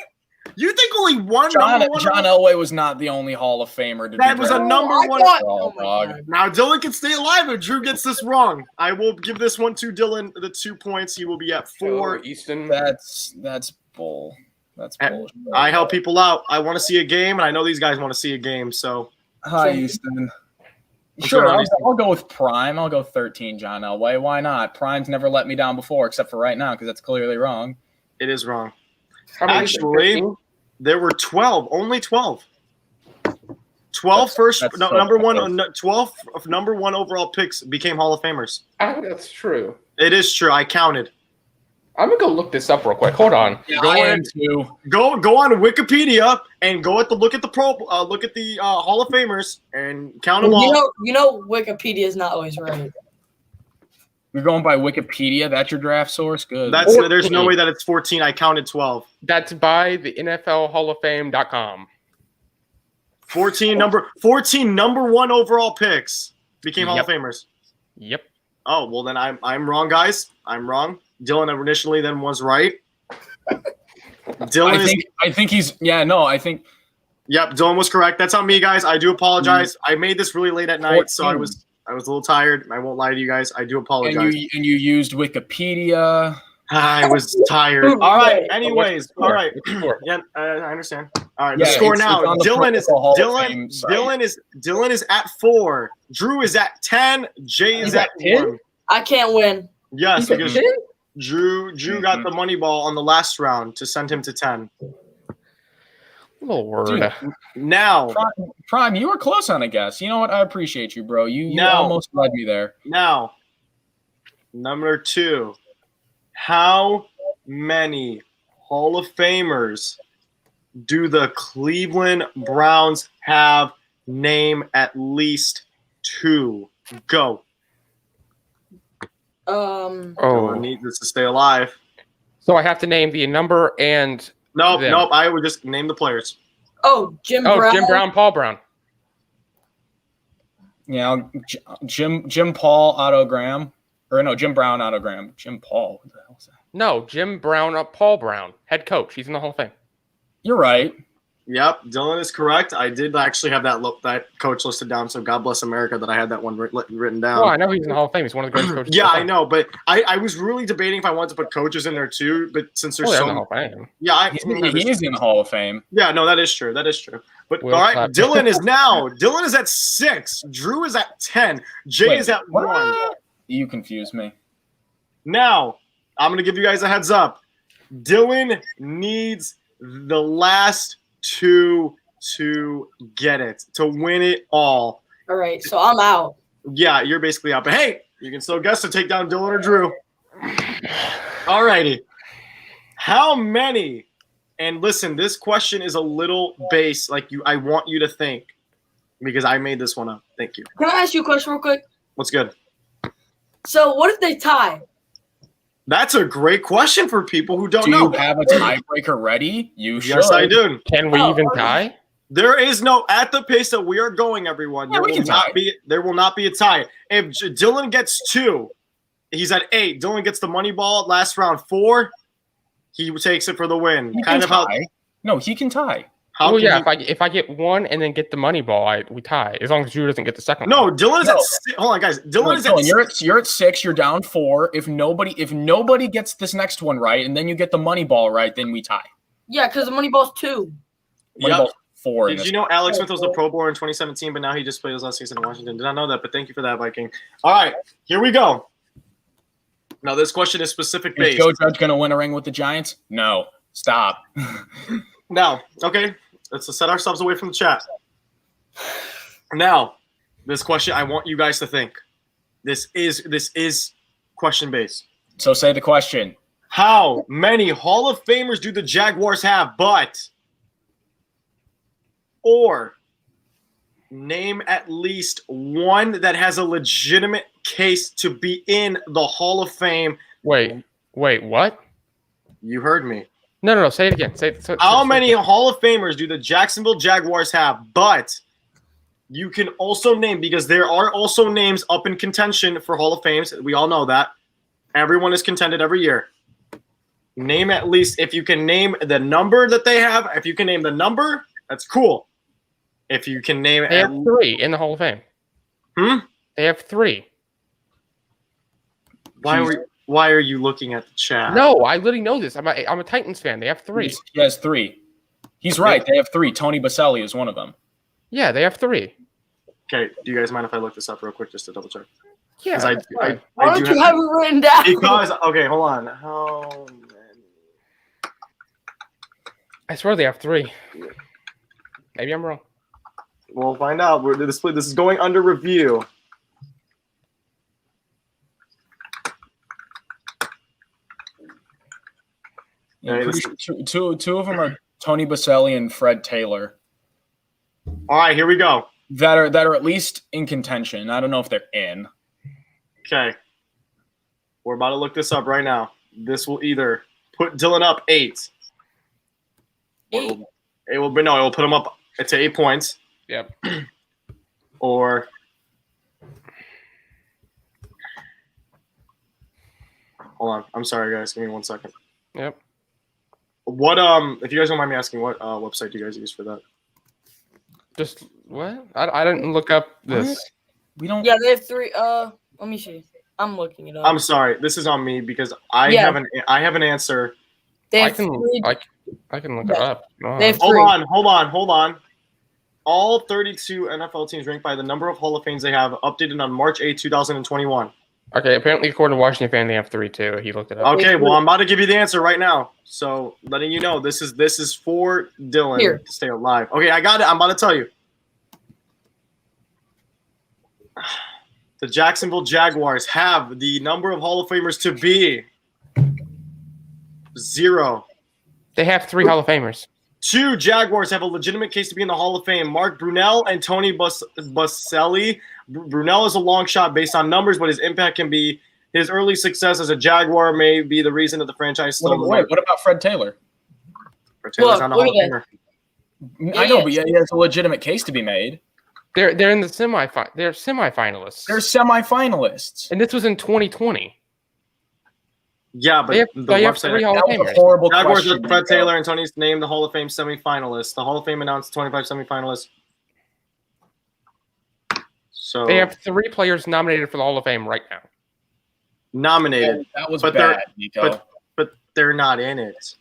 You think only one John number one? Elway was not the only Hall of Famer to That be was a drafted. number I one. thought- Oh, oh my dog. God. Now Dylan can stay alive if Drew gets this wrong. I will give this one to Dylan. The 2 points. He will be at 4. Easton. That's bull. That's bullshit. I help people out. I want to see a game, and I know these guys want to see a game. So Hi, Houston. What's Sure, going on, I'll go with Prime. I'll go 13, John Elway. Why not? Prime's never let me down before, except for right now, because that's clearly wrong. it is wrong. How many is it, Actually, 15? there were 12. Only 12. 12 That's so number one. close. 12 of number 1 overall picks became Hall of Famers. Oh, that's true. It is true. I counted. I'm gonna go look this up real quick. Hold on. Yeah, Go I in. am too. Go on Wikipedia and look at the Hall of Famers and count them all. You know, Wikipedia is not always right. You're going by Wikipedia. That's your draft source. Good. There's no 14. way that it's 14. I counted 12. That's by the NFL Hall of Fame.com. 14 number 1 overall picks became Hall of Famers. Yep. Oh, well then I'm wrong, guys. I'm wrong. Dylan initially then was right. Dylan I think he's. Yeah. No. I think. Yep, Dylan was correct. That's on me, guys. I do apologize. I made this really late at night, so I was a little tired. I won't lie to you guys. I do apologize. And you used Wikipedia. I was tired. All right. Anyways, all right. Score. Yeah, I understand. All right. Yeah, the score it's now. on the Dylan is Pro Hall of Fame site. Dylan is at 4. Drew is at 10. Jay is He's at at 10? 1. I can't win. Yes, He's at because 10? Drew got the money ball on the last round to send him to 10. Lord. Dude, Now, Prime, you were close on a guess. You know what? I appreciate you, bro. You No. almost led me there. number 2. How many Hall of Famers do the Cleveland Browns have? Name at least 2. Go. Oh. Dylan needs this to stay alive. So I have to name the number and Nope. them. I would just name the players. Oh, Jim Brown. Jim Brown, Paul Brown. Yeah, Jim Paul autogram, or no, Jim Brown autogram. Jim Paul. What the hell is that? No, Jim Brown, Paul Brown, head coach. He's in the Hall of Fame. You're right. Yep, Dylan is correct. I did actually have that coach listed down, so God bless America that I had that one written down. Well, I know he's in the Hall of Fame. He's one of the greatest coaches. Yeah, of all I time. know, but I was really debating if I wanted to put coaches in there too. But since there's Well, they're in the so Hall of Fame. yeah, He's in the Hall of Fame. yeah, no, that is true. But Will all right, clap. Dylan is at 6. Drew is at 10. Jay Wait, is at what? 1. You confused me. Now I'm gonna give you guys a heads up. Dylan needs the last 2 to get it, to win it all. All right, so I'm out. Yeah, you're basically out. But hey, you can still guess to take down Dylan or Drew. Alrighty. How many? And listen, this question is a little base. I want you to think because I made this one up. Thank you. Can I ask you a question real quick? What's good? So what if they tie? That's a great question for people who don't Do know. you have a tiebreaker ready? You should. Yes, I do. Can we Oh, even okay. tie? There is no at the pace that we are going, everyone. Yeah, There we will can not tie. be. There will not be a tie. If Dylan gets 2, he's at 8. Dylan gets the money ball last round 4. He takes it for the win. He Kind can of how. tie. No, he can tie. How Well, can yeah. he- If I get 1 and then get the money ball, we tie. As long as Drew doesn't get the second. No, one. Dylan is No. at 6. Hold on, guys. Dylan is at Dylan, you're at 6. You're down 4. If nobody gets this next one right, and then you get the money ball right, then we tie. Yeah, because the money ball's 2. Money Yep. ball's 4. in Did this you know Alex Smith was the Pro Bowler in 2017, but now he just played his last season in Washington? Did not know that, but thank you for that, Viking. All right, here we go. Now, this question is specific Is based. Joe Judge going to win a ring with the Giants? No. Stop. Now, okay, let's set ourselves away from the chat. Now, this question, I want you guys to think. This is question based. So say the question. How many Hall of Famers do the Jaguars have? Or name at least one that has a legitimate case to be in the Hall of Fame. Wait, what? You heard me. No. Say it again. How many Hall of Famers do the Jacksonville Jaguars have? But you can also name, because there are also names up in contention for Hall of Fames. We all know that. Everyone is contended every year. Name at least, if you can name the number that they have, if you can name the number, that's cool. If you can name it. They have 3 in the Hall of Fame. They have 3. Why are you looking at the chat? No, I literally know this. I'm a Titans fan. They have 3. He has 3. He's right. They have 3. Tony Baselli is one of them. Yeah, they have 3. Okay, do you guys mind if I look this up real quick just to double check? Yeah. I Why do don't you have it written down? Because, okay, hold on. How many? I swear they have 3. Maybe I'm wrong. We'll find out. This is going under review. Yeah, two of them are Tony Baselli and Fred Taylor. All right, here we go. That are at least in contention. I don't know if they're in. Okay. We're about to look this up right now. This will either put Dylan up 8. It will put him up to 8 points. Yep. Or hold on. I'm sorry, guys. Give me 1 second. Yep. What if you guys don't mind me asking, what website do you guys use for that? Just what? I didn't look up this. What? We don't. Yeah, they have 3. Let me see. I'm looking it up. I'm sorry. This is on me because I have an answer. They I have can 3. I can look it up. They have Hold 3. on. All 32 NFL teams ranked by the number of Hall of Fames they have, updated on March 8, 2021. Okay, apparently according to Washington Fan, they have 3 too. He looked it up. Okay, well, I'm about to give you the answer right now. So letting you know, this is for Dylan Here. to stay alive. Okay, I got it. I'm about to tell you. The Jacksonville Jaguars have the number of Hall of Famers to be 0. They have 3 Hall of Famers. 2 Jaguars have a legitimate case to be in the Hall of Fame. Mark Brunell and Tony Baselli. Brunell is a long shot based on numbers, but his impact can be his early success as a Jaguar may be the reason that the franchise still. What about Fred Taylor? Fred Taylor's not a Hall of Famer. I know, but he has a legitimate case to be made. They're in the semifinal. They're semifinalists. They're semifinalists. And this was in 2020. Yeah, but they have 3 Hall of That was a Famers. horrible Jaguars question. with Fred Taylor and Tony's named the Hall of Fame semifinalists. The Hall of Fame announced 25 semifinalists. So They have 3 players nominated for the Hall of Fame right now. nominated, That was but bad, Nico. but they're not in it.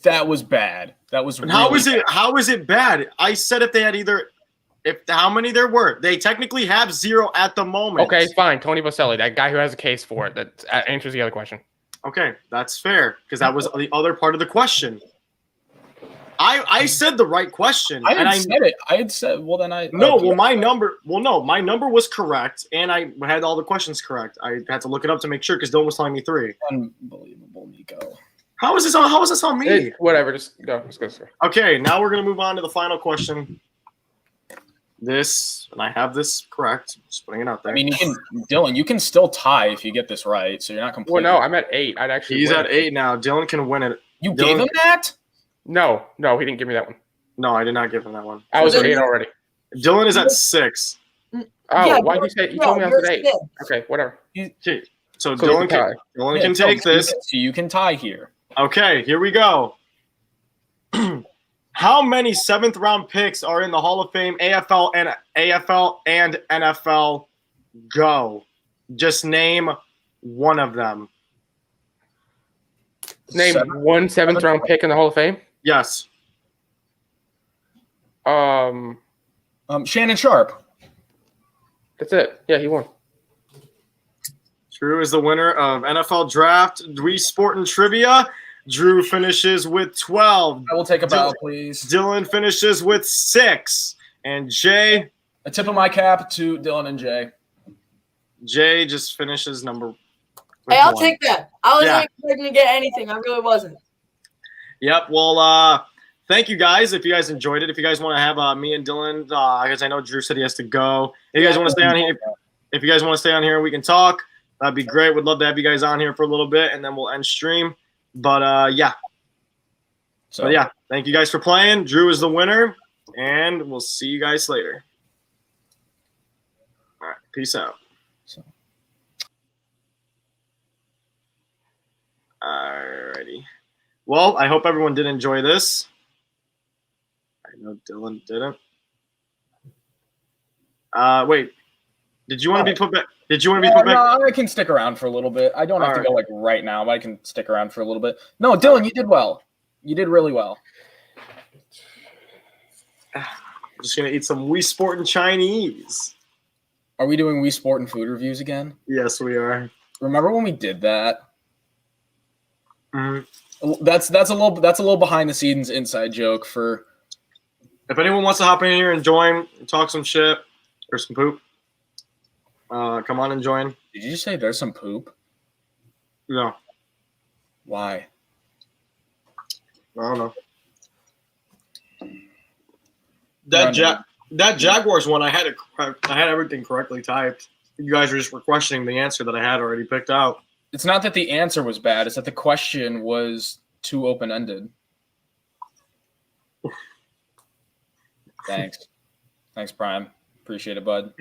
That was bad. That was. And how really is it? How is it bad? I said if they had how many there were. They technically have 0 at the moment. Okay, fine. Tony Baselli, that guy who has a case for it. That answers the other question. Okay, that's fair because that was the other part of the question. I said the right question. I said it. I had said. Well, then I. No, well, my number. Well, no, my number was correct, and I had all the questions correct. I had to look it up to make sure because Dylan was telling me 3. Unbelievable, Nico. How is this on? How is this on me? Whatever. Just go. Let's go. Sir. Okay, now we're gonna move on to the final question. This, and I have this correct. Just putting it out there. I mean, Dylan, you can still tie if you get this right, so you're not completely. Well, no, I'm at 8. I'd actually. He's win. at 8 now. Dylan can win it. You Dylan- gave him that? No, he didn't give me that one. No, I did not give him that one. I was at 8 already. Dylan is at 6. Oh, Yeah, why'd you say? You told me I was at 8. you're Okay, whatever. Okay, so So Dylan you can can take this. So you can tie here. Okay, here we go. How many 7th round picks are in the Hall of Fame? AFL and NFL. Go. Just name one of them. Name one 7th round pick in the Hall of Fame. Yes. Shannon Sharp. That's it. Yeah, he won. Drew is the winner of NFL Draft WeSportin Trivia. Drew finishes with 12. I will take a bow, please. Dylan finishes with 6. And Jay A tip of my cap to Dylan and Jay. just finishes number Hey, I'll one? take that. I wasn't Yeah. expecting to get anything. I really wasn't. Yep. Well, thank you guys. If you guys enjoyed it, if you guys want to have me and Dylan, because I know Drew said he has to go. If you guys want to stay on here, if you guys want to stay on here, we can talk. That'd be great. Would love to have you guys on here for a little bit, and then we'll end stream. But yeah. So But yeah, thank you guys for playing. Drew is the winner, and we'll see you guys later. All right. Peace out. So. Alrighty. Well, I hope everyone did enjoy this. I know Dylan didn't. Wait. Did you want to be put back? Did you want to be put back? No, I can stick around for a little bit. I don't have to go like right now, but I can stick around for a little bit. No, Dylan, you did well. You did really well. I'm just gonna eat some WeSportin Chinese. Are we doing WeSportin food reviews again? Yes, we are. Remember when we did that? Mhm. That's a little behind the scenes inside joke for. If anyone wants to hop in here and join, and talk some shit or some poop, come on and join. Did you just say there's some poop? No, Why? I don't know. That Jaguars one, I had everything correctly typed. You guys were just questioning the answer that I had already picked out. It's not that the answer was bad. It's that the question was too open-ended. Thanks. Thanks, Prime. Appreciate it, bud.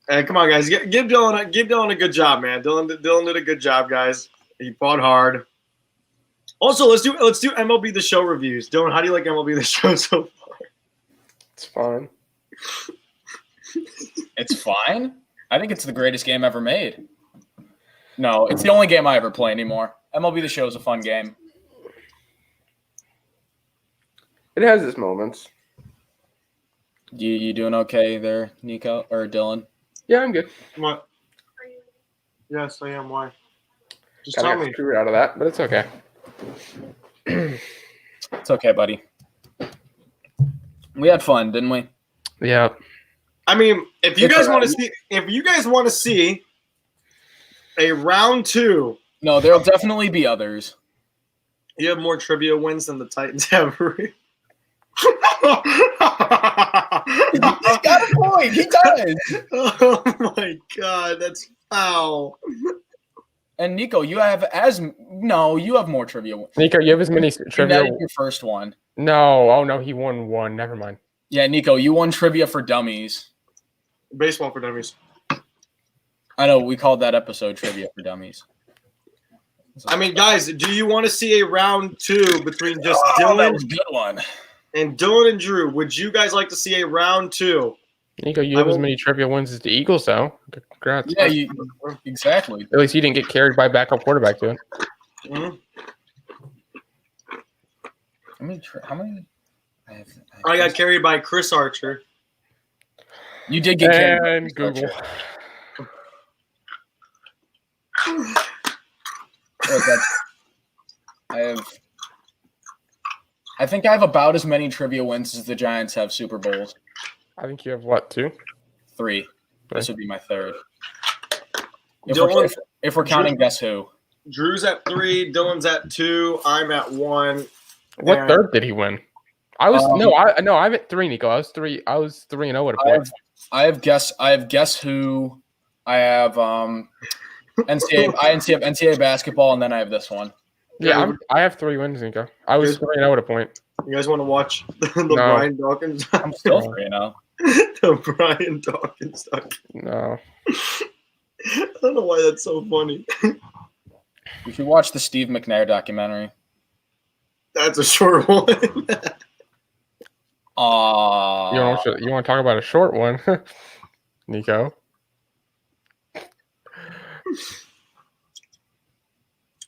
Hey, come on, guys. Give Dylan a good job, man. Dylan did a good job, guys. He fought hard. Also, let's do MLB The Show reviews. Dylan, how do you like MLB The Show so far? It's fine. It's fine. I think it's the greatest game ever made. No, it's the only game I ever play anymore. MLB The Show is a fun game. It has its moments. You doing okay there, Nico or Dylan? Yeah, I'm good. What? Yes, I am. Why? Just Gotta tell get me. screwed out of that, but it's okay. It's okay, buddy. We had fun, didn't we? Yeah. I mean, if you It's guys want alright. to see a round 2, No, there'll definitely be others. you have more trivia wins than the Titans have. He's got a point. He does. Oh my god, that's foul. And Nico, you have you have more trivia. Nico, you have as many You trivia. netted your first one. No. Oh, no. He won one. Never mind. Yeah, Nico, you won trivia for dummies. Baseball for dummies. I know we called that episode trivia for dummies. I mean, guys, do you want to see a round 2 between just that Dylan was a good one. and Drew? Would you guys like to see a round 2? Nico, you have as many trivia wins as the Eagles, though. Congrats. Yeah, exactly. At least you didn't get carried by a backup quarterback, dude. Mhm. How many? I got carried by Chris Archer. You did get carried. And Google. I think I have about as many trivia wins as the Giants have Super Bowls. I think you have what, 2? 3. This would be my third. Dylan, If we're counting Guess Who. Drew's at 3, Dylan's at 2, I'm at 1. What and- third did he win? I'm at 3, Nico. I was 3-0 at a point. I have Guess Who. I have NCAA basketball, and then I have this one. Yeah, I have 3 wins, Nico. I was 3-0 at a point. You guys want to watch the No. Brian Dawkins? I'm still 3-0. The Brian Dawkins doc. No. I don't know why that's so funny. You should watch the Steve McNair documentary. That's a short one. You want to talk about a short one, Nico?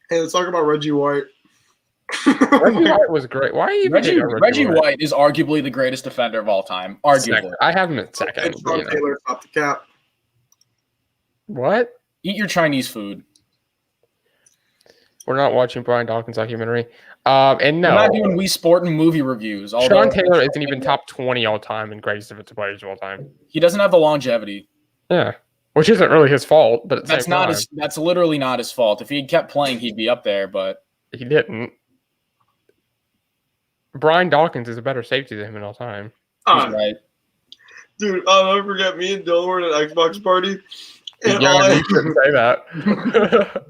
Hey, let's talk about Reggie White. Reggie White was great. Why are you even Reggie White is arguably the greatest defender of all time. Arguably. Second. I have him at second. And Sean Taylor topped the cap. What? Eat your Chinese food. We're not watching Brian Dawkins documentary. And no, We're not doing WeSportin movie reviews. Sean Taylor isn't even top 20 all time in greatest defensive players of all time. He doesn't have the longevity. Yeah. which isn't really his fault. But at the That's same not time, his. That's literally not his fault. If he had kept playing, he'd be up there. But he didn't. Brian Dawkins is a better safety than him in all time. he's right. Dude, I'll never forget me and Dylan were at an Xbox party. And Yeah, all, you shouldn't say that.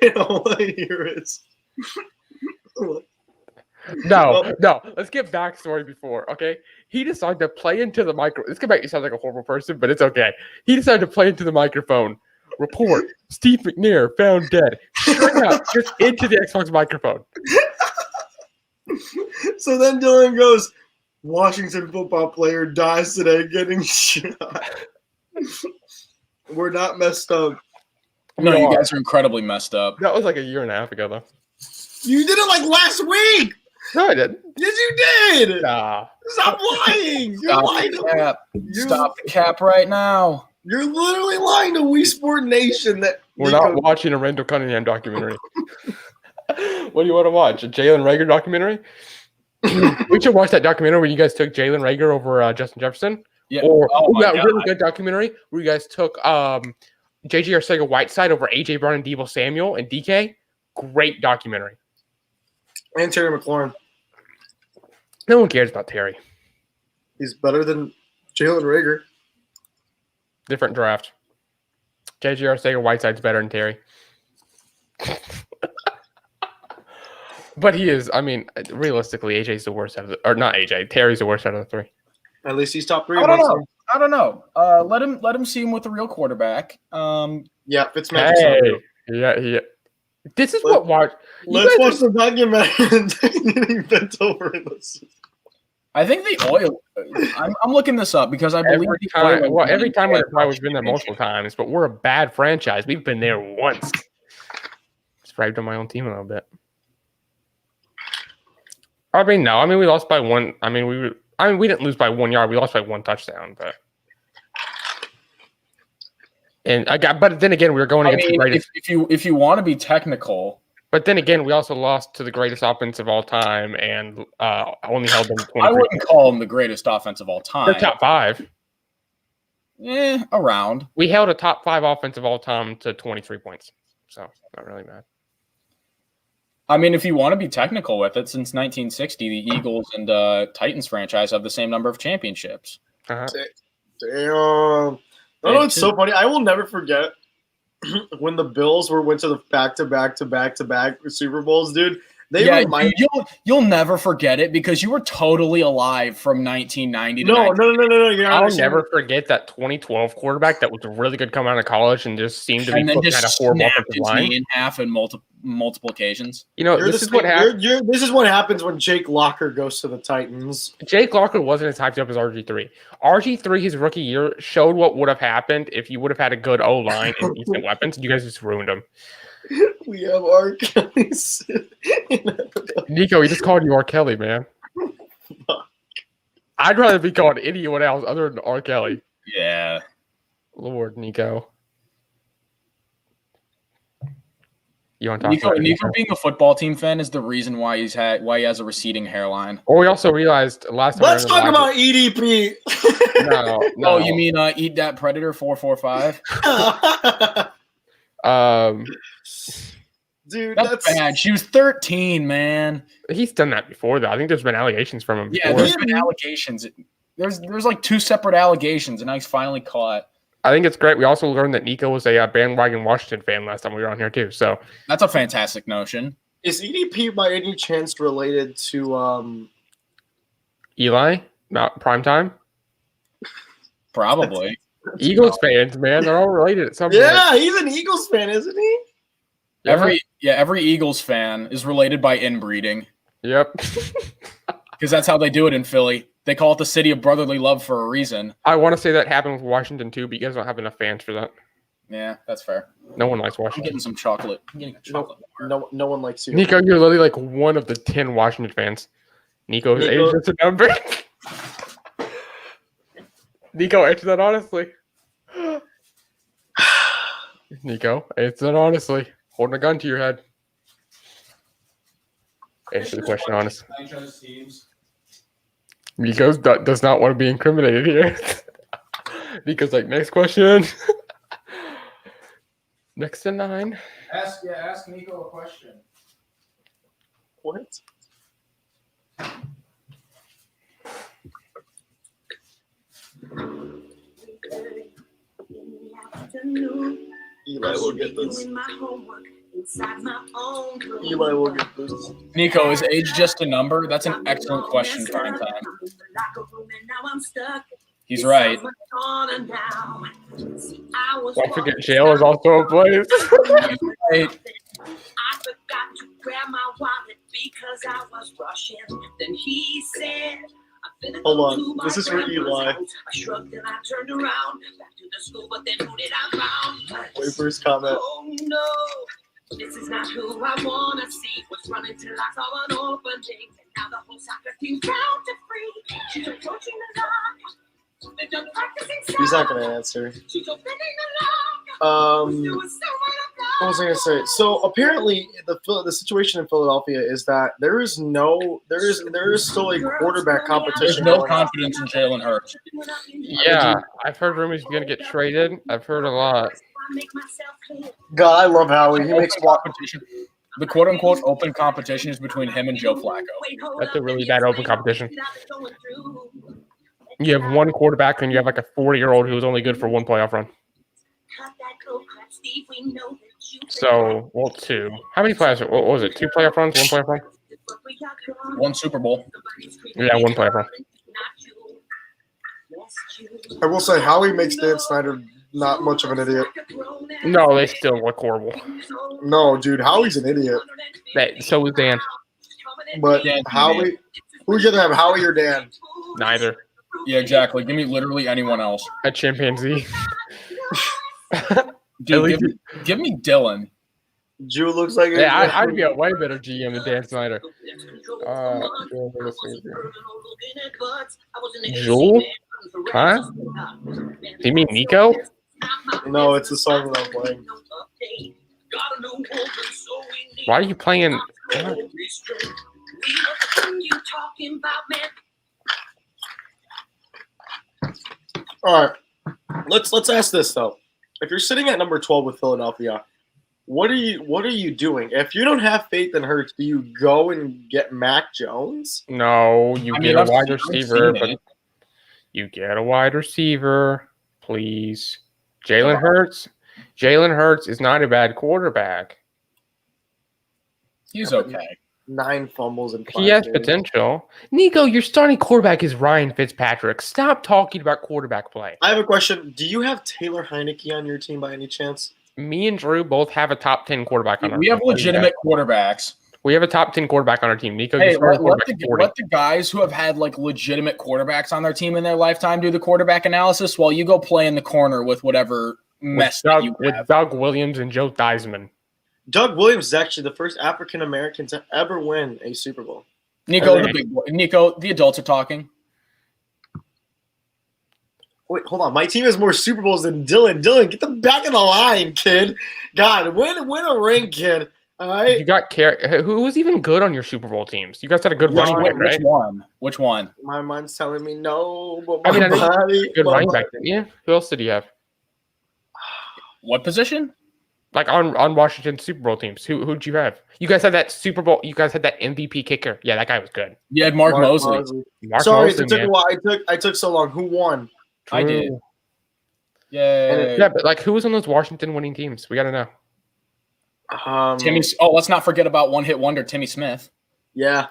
and all I hear is No. Let's get backstory before, okay? He decided to play into the micro. This could make you sound like a horrible person, but it's okay. He decided to play into the microphone. Report: Steve McNair found dead. Straight up, just into the Xbox microphone. So then Dylan goes, Washington football player dies today getting shot. We're not messed up. No, you guys are incredibly messed up. That was like a year and a half ago, though. You did it like last week. No, I didn't. Yes, you did. Nah. Stop lying. You're Stop lying. the cap. Stop the cap right now. You're literally lying to WeSportin Nation that We're not watching a Randall Cunningham documentary. What do you want to watch? A Jalen Rager documentary? We should watch that documentary where you guys took Jalen Rager over Justin Jefferson. Yeah. Or my that God. really good documentary where you guys took JJ Arcega-Whiteside over AJ Brown and Deebo Samuel and DK. Great documentary. And Terry McLaurin. No one cares about Terry. He's better than Jalen Rager. Different draft. JJ Arcega-Whiteside's better than Terry. But he is, I mean, realistically, AJ's the worst out of the, or not AJ, Terry's the worst out of the three. At least he's top 3. I don't know. Let him see him with the real quarterback. Yeah, Fitzmagic's not Hey, real. yeah. This is what watch. Let's watch the documentary and getting bent over in this. I think the oil. I'm looking this up because I believe Every the time, Oilers well, every time won we've probably been there multiple times, but we're a bad franchise. We've been there once. Just bragged on my own team a little bit. I mean, no. I mean, we lost by one. I mean, we didn't lose by 1 yard. We lost by 1 touchdown, but. But then again, we were going against the greatest. If you want to be technical, But then again, we also lost to the greatest offense of all time and only held them 23. I wouldn't call him the greatest offense of all time. They're top 5. Around. We held a top 5 offense of all time to 23 points. So, not really bad. I mean, if you want to be technical with it, since 1960, the Eagles and Titans franchise have the same number of championships. Uh-huh. Damn. Oh, it's so funny. I will never forget when the Bills went to the back-to-back Super Bowls, dude. You'll never forget it because you were totally alive from 1990 to No. I'll never forget that 2012 quarterback that was really good coming out of college and just seemed to be and then put just kind of horrible snapped offensive his line. knee in half in multiple occasions. You know, this is what happens. This is what happens when Jake Locker goes to the Titans. Jake Locker wasn't as hyped up as RG3. RG3, his rookie year, showed what would have happened if you would have had a good O-line and decent weapons, and you guys just ruined him. We have R. Kelly. Nico, he just called you R. Kelly, man. I'd rather be called anyone else other than R. Kelly. Yeah. Lord, Nico. You want to talk Nico about Nico? being a football team fan is the reason why he has a receding hairline. Or we also realized last time. Let's talk about EDP. No. Oh, you mean Eat That Predator 445? Dude, That's bad. She was 13, man. He's done that before, though. I think there's been allegations from him. Yeah, before. there's been allegations. There's like 2 separate allegations, and now he's finally caught. I think it's great. We also learned that Nico was a bandwagon Washington fan last time we were on here too. So that's a fantastic notion. Is EDP by any chance related to Eli? Not primetime? Probably. Eagles fans, man. They're all related at some point. Yeah, he's an Eagles fan, isn't he? Every Eagles fan is related by inbreeding. Yep. Because that's how they do it in Philly. They call it the city of brotherly love for a reason. I want to say that happened with Washington too, but you guys don't have enough fans for that. Yeah, that's fair. No one likes I'm Washington. getting some chocolate. I'm getting a chocolate. No one likes you. Nico, you're literally like one of the 10 Washington fans. Nico's age is just a number. Nico, answer that honestly. Nico, answer that honestly. Holding a gun to your head. Answer the question honestly. Nico does not want to be incriminated here. Nico's like, next question. Next to 9. Ask Nico a question. What? Eli will get this. Eli will get this. Nico, is age just a number? That's an excellent question, Prime Time. He's right. Don't forget, jail is also a place. Hey, I forgot to grab my wallet because I was rushing. Then he said, Hold on, this is for Eli. I shrugged and I turned around back to the school, but then who did I found? Wait for his comment. Oh no, this is not who I wanna see. Was running till I saw an opening, and now the whole soccer team's down to free. She's approaching the lock. They're done practicing. He's not gonna answer. She's opening the lock. What was I gonna say? So apparently, the situation in Philadelphia is that there is still a quarterback there's competition. no going on. confidence in Jalen Hurts. Yeah, I've heard rumors he's going to get traded. I've heard a lot. God, I love Howie. He makes Competition. The quote-unquote open competition is between him and Joe Flacco. That's a really bad open competition. You have one quarterback and you have like a 40-year-old who's only good for one playoff run. So, well, 2. How many playoffs? What was it? 2 playoff runs? 1 playoff run? One Super Bowl. Yeah, 1 playoff run. I will say Howie makes Dan Snyder not much of an idiot. No, they still look horrible. No, dude, Howie's an idiot. So was Dan. But Dan's an Howie, who's gonna have Howie or Dan? Neither. Yeah, exactly. Give me literally anyone else. A chimpanzee. Dude, give me Dylan. Jew looks like Yeah, I'd be a way better GM than Dan Snyder. Jewel? Huh? Do you mean Nico? No, it's the song that I'm playing. Why are you playing? All right, let's ask this though. If you're sitting at number 12 with Philadelphia, what are you doing? If you don't have faith in Hurts, do you go and get Mac Jones? No, you I get mean, a I've wide seen receiver, it. but you get a wide receiver, please. Jalen Hurts is not a bad quarterback. He's okay. 9 fumbles and 5 He has games. potential. Nico, your starting quarterback is Ryan Fitzpatrick. Stop talking about quarterback play. I have a question. Do you have Taylor Heineke on your team by any chance? Me and Drew both have a top 10 quarterback on our We team. have legitimate quarterbacks. We have a top 10 quarterback on our team. Nico, Hey, your starting let quarterback is 40. the guys who have had like legitimate quarterbacks on their team in their lifetime do the quarterback analysis while you go play in the corner with whatever mess that you with have. Doug Williams and Joe Theismann. Doug Williams is actually the first African American to ever win a Super Bowl. Nico, the big boy. Nico, the adults are talking. Wait, hold on. My team has more Super Bowls than Dylan. Dylan, get the back of the line, kid. God, win a ring, kid. All right. You got who was even good on your Super Bowl teams? You guys had a good running back, right? Which one? My mind's telling me no, but I mean, I my know body. good my running body- back, didn't you? Who else did you have? What position? Like on Washington Super Bowl teams. Who'd you have? You guys had that Super Bowl. You guys had that MVP kicker. Yeah, that guy was good. You had Mark Mosley. Mark Sorry, Mosley, it took man. a while. I took so long. Who won? I did. Drew. Yeah. Yeah, but like, who was on those Washington winning teams? We got to know. Timmy. Oh, let's not forget about one-hit wonder Timmy Smith. Yeah.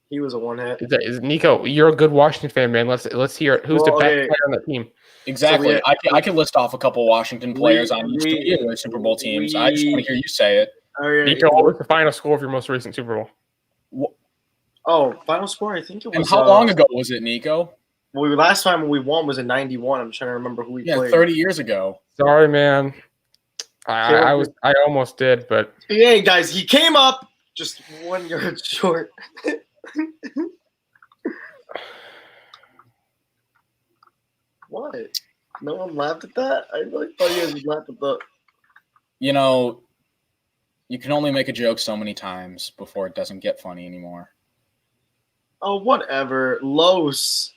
He was a one hit. Nico, you're a good Washington fan, man. Let's hear it. Who's the best player on that team? Exactly. So I can list off a couple Washington players on each of the Super Bowl teams. I just want to hear you say it. Nico, what was the final score of your most recent Super Bowl? Oh, final score? I think it was. And how long ago was it, Nico? Well, last time we won was in '91. I'm trying to remember who we played. 30 years ago. Sorry, man. I almost did, but Hey guys, he came up just 1 yard short. What? No one laughed at that? I really thought you guys would laugh at that. You know, you can only make a joke so many times before it doesn't get funny anymore. Oh, whatever. Los.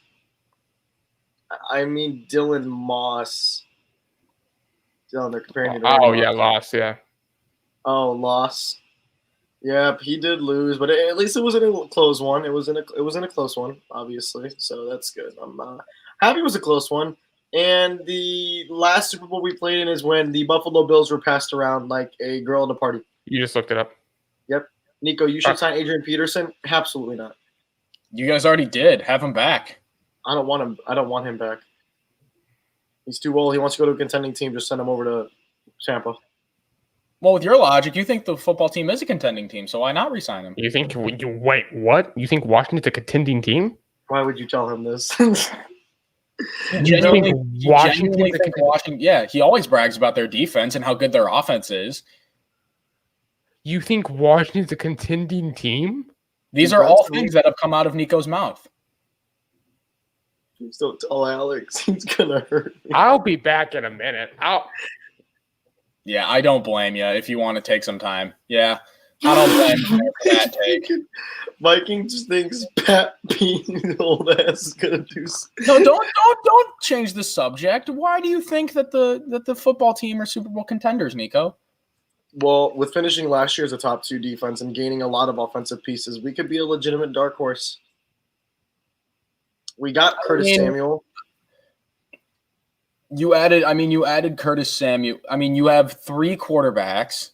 I mean, Dylan Moss. Oh, they're comparing it to Oh yeah, lost. Yeah. Oh, loss. Yep, he did lose, but at least it was in a close one. It was in a close one, obviously. So that's good. I'm happy it was a close one. And the last Super Bowl we played in is when the Buffalo Bills were passed around like a girl at a party. You just looked it up. Yep. Nico, you should sign Adrian Peterson. Absolutely not. You guys already did. Have him back. I don't want him. I don't want him back. He's too old. He wants to go to a contending team. Just send him over to Tampa. Well, with your logic, you think the football team is a contending team, so why not re-sign him? You think wait, what? You think Washington's a contending team? Why would you tell him this? Genuinely think Washington. Yeah, he always brags about their defense and how good their offense is. You think Washington's a contending team? These are all things that have come out of Nico's mouth. Please don't tell Alex. He's gonna hurt me. I'll be back in a minute. Yeah, I don't blame you if you want to take some time. Yeah, I don't blame you for that take. Vikings thinks Pat being old ass is gonna do. No, don't change the subject. Why do you think that the football team are Super Bowl contenders, Nico? Well, with finishing last year as a top 2 defense and gaining a lot of offensive pieces, we could be a legitimate dark horse. We got Curtis Samuel. You added Curtis Samuel. I mean, you have 3 quarterbacks.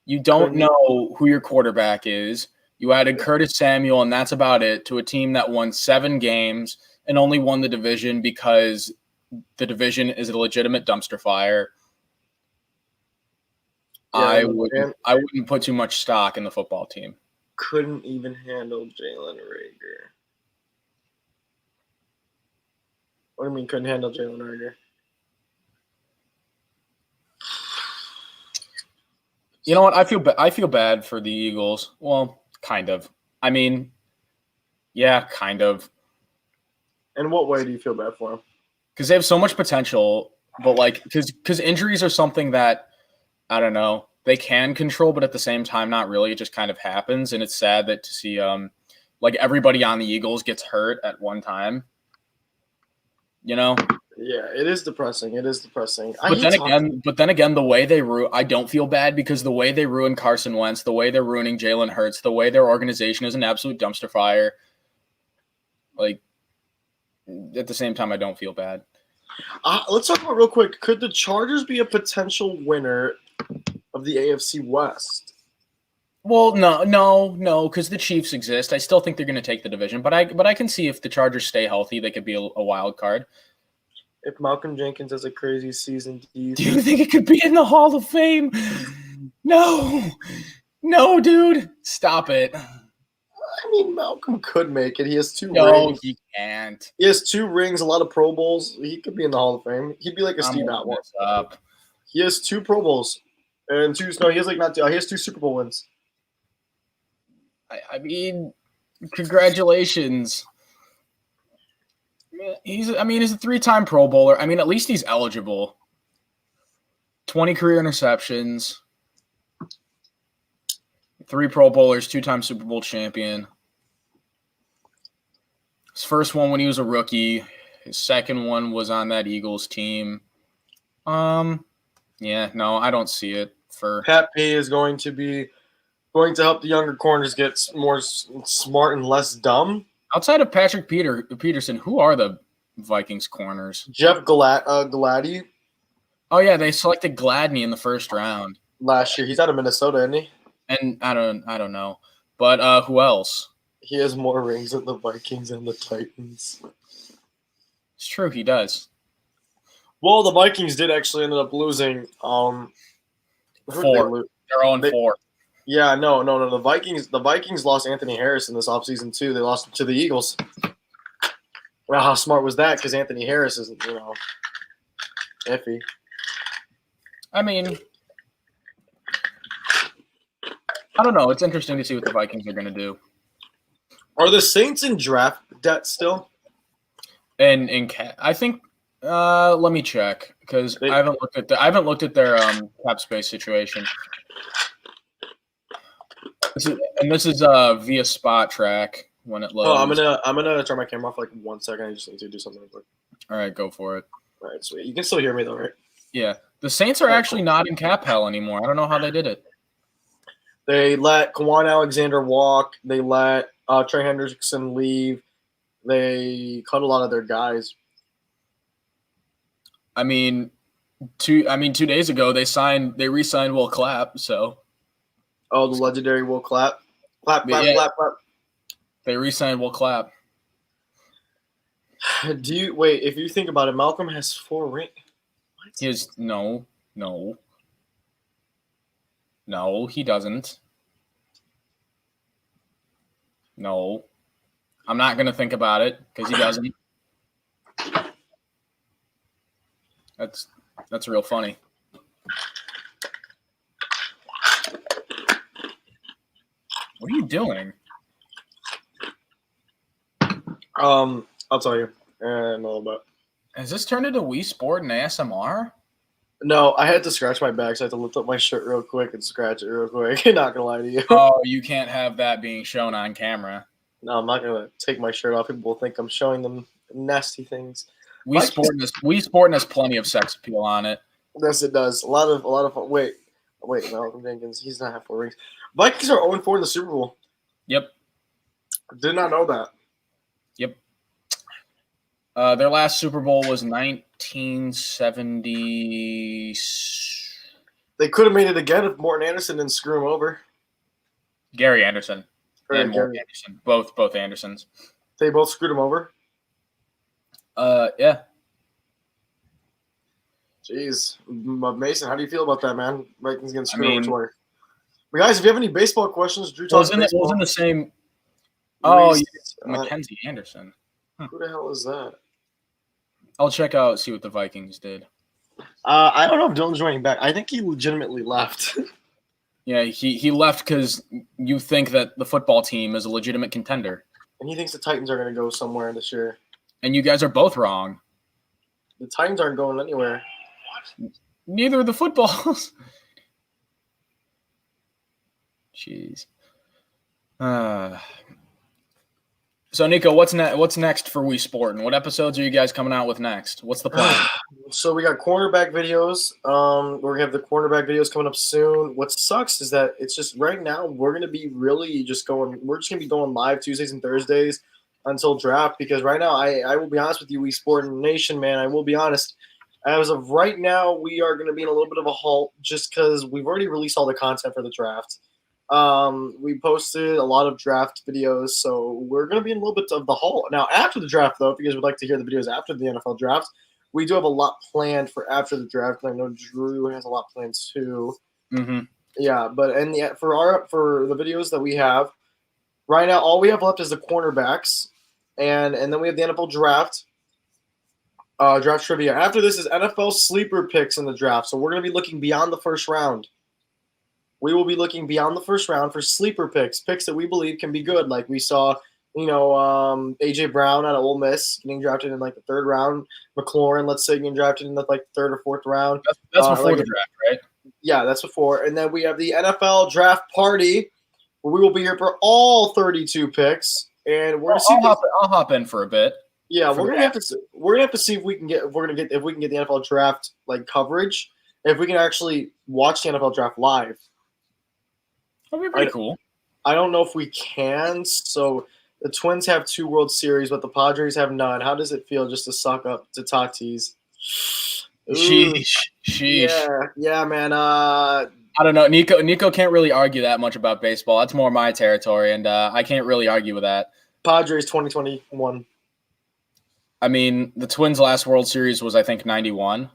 You don't know who your quarterback is. You added Curtis Samuel, and that's about it, to a team that won 7 games and only won the division because the division is a legitimate dumpster fire. Yeah, I wouldn't put too much stock in the football team. Couldn't even handle Jalen Reagor. What do you mean couldn't handle Jalen Reagor? You know what? I feel bad for the Eagles. Well, kind of. I mean, yeah, kind of. In what way do you feel bad for them? Because they have so much potential, but because injuries are something that I don't know they can control, but at the same time, not really. It just kind of happens, and it's sad that to see everybody on the Eagles gets hurt at one time. You know. Yeah, it is depressing. It is depressing. But then again, the way they I don't feel bad because the way they ruined Carson Wentz, the way they're ruining Jalen Hurts, the way their organization is an absolute dumpster fire. Like, at the same time, I don't feel bad. Let's talk about real quick. Could the Chargers be a potential winner of the AFC West? Well, no, because the Chiefs exist. I still think they're going to take the division, but I can see if the Chargers stay healthy, they could be a wild card. If Malcolm Jenkins has a crazy season, do you think it could be in the Hall of Fame? No, dude, stop it. I mean, Malcolm could make it. He has 2 rings. No, he can't. He has 2 rings, a lot of Pro Bowls. He could be in the Hall of Fame. He'd be like a Steve Atwater. Up. He has 2 Pro Bowls and 2. No, he has he has 2 Super Bowl wins. I mean, congratulations. He's a 3-time Pro Bowler. I mean, at least he's eligible. 20 career interceptions. 3 Pro Bowlers, 2-time Super Bowl champion. His first one when he was a rookie. His second one was on that Eagles team. Yeah, no, I don't see it. For Pat P is going to help the younger corners get more smart and less dumb. Outside of Patrick Peterson, who are the Vikings corners? Jeff Gladney. Oh yeah, they selected Gladney in the first round last year. He's out of Minnesota, isn't he? And I don't know, but who else? He has more rings than the Vikings and the Titans. It's true, he does. Well, the Vikings did actually end up losing. 4. They're 0-4. Yeah, no. The Vikings lost Anthony Harrison this offseason too. They lost him to the Eagles. Well, how smart was that? Because Anthony Harris is, iffy. I mean, I don't know. It's interesting to see what the Vikings are going to do. Are the Saints in draft debt still? And I think. Let me check because I haven't looked at their cap space situation. This is via Spot Track when it loads. Oh, I'm gonna turn my camera off for 1 second. I just need to do something real quick. All right, go for it. All right, sweet. You can still hear me though, right? Yeah. The Saints are actually not in cap hell anymore. I don't know how they did it. They let Kwan Alexander walk. They let Trey Hendrickson leave. They cut a lot of their guys. I mean, 2 days ago they re-signed Will Clapp, so Oh, the legendary Will Clapp. Clap, clap, Yeah. clap, clap. they re-signed Will Clapp. If you think about it, Malcolm has 4 rings. He is no, he doesn't. No, I'm not gonna think about it because he doesn't. That's real funny. What are you doing? I'll tell you in a little bit. Has this turned into WeSportin ASMR? No, I had to scratch my back, so I had to lift up my shirt real quick and scratch it real quick. Not gonna lie to you. Oh, you can't have that being shown on camera. No, I'm not gonna take my shirt off. People will think I'm showing them nasty things. WeSportin has plenty of sex appeal on it. Yes, it does. A lot of fun. Wait, Malcolm Jenkins. He's not have 4 rings. Vikings are 0-4 in the Super Bowl. Yep. Did not know that. Yep. Their last Super Bowl was 1970. They could have made it again if Morton Anderson didn't screw him over. Gary Anderson Or and Morton Gary- Anderson, both Andersons. They both screwed him over. Yeah. Jeez, Mason, how do you feel about that, man? Vikings getting screwed I mean- over twice. But guys, if you have any baseball questions, Drew It was talks in baseball. the same. Oh, Reese, Mackenzie Anderson. who the hell is that? I'll check out, see what the Vikings did. I don't know if Dylan's joining back. I think he legitimately left. Yeah, he left because you think that the football team is a legitimate contender, And he thinks the Titans are going to go somewhere this year. and you guys are both wrong. The Titans aren't going anywhere. Neither of the footballs. Jeez. So Nico, what's next for WeSportin? What episodes are you guys coming out with next? What's the plan? So we got cornerback videos. We're going to have the cornerback videos coming up soon. What sucks is that it's just right now we're going to be really just going – we're just going to be going live Tuesdays and Thursdays until draft because right now I will be honest with you, WeSportin Nation, man, I will be honest. As of right now, we are going to be in a little bit of a halt just because we've already released all the content for the draft. We posted a lot of draft videos, so we're going to be in a little bit of the halt. Now, after the draft, though, if you guys would like to hear the videos after the NFL draft, we do have a lot planned for after the draft. And I know Drew has a lot planned too. Mm-hmm. Yeah, but for the videos that we have right now, all we have left is the cornerbacks, and then we have the NFL draft. Draft trivia. After this is NFL sleeper picks in the draft. So we're going to be looking beyond the first round. We will be looking beyond the first round for sleeper picks that we believe can be good. Like we saw, A.J. Brown out of Ole Miss getting drafted in like the 3rd round. McLaurin, let's say, getting drafted in the 3rd or 4th round. That's before the draft, right? Yeah, that's before. And then we have the NFL draft party where we will be here for all 32 picks. And we're going to see. I'll hop in for a bit. Yeah, we're gonna have to see if we can get the NFL draft like coverage, if we can actually watch the NFL draft live. That'd be pretty cool. I don't know if we can. So the Twins have 2 World Series, but the Padres have none. How does it feel just to suck up to Tatis? Sheesh. Yeah, man. I don't know. Nico can't really argue that much about baseball. That's more my territory, and I can't really argue with that. Padres 2021. I mean, the Twins' last World Series was, I think, 91.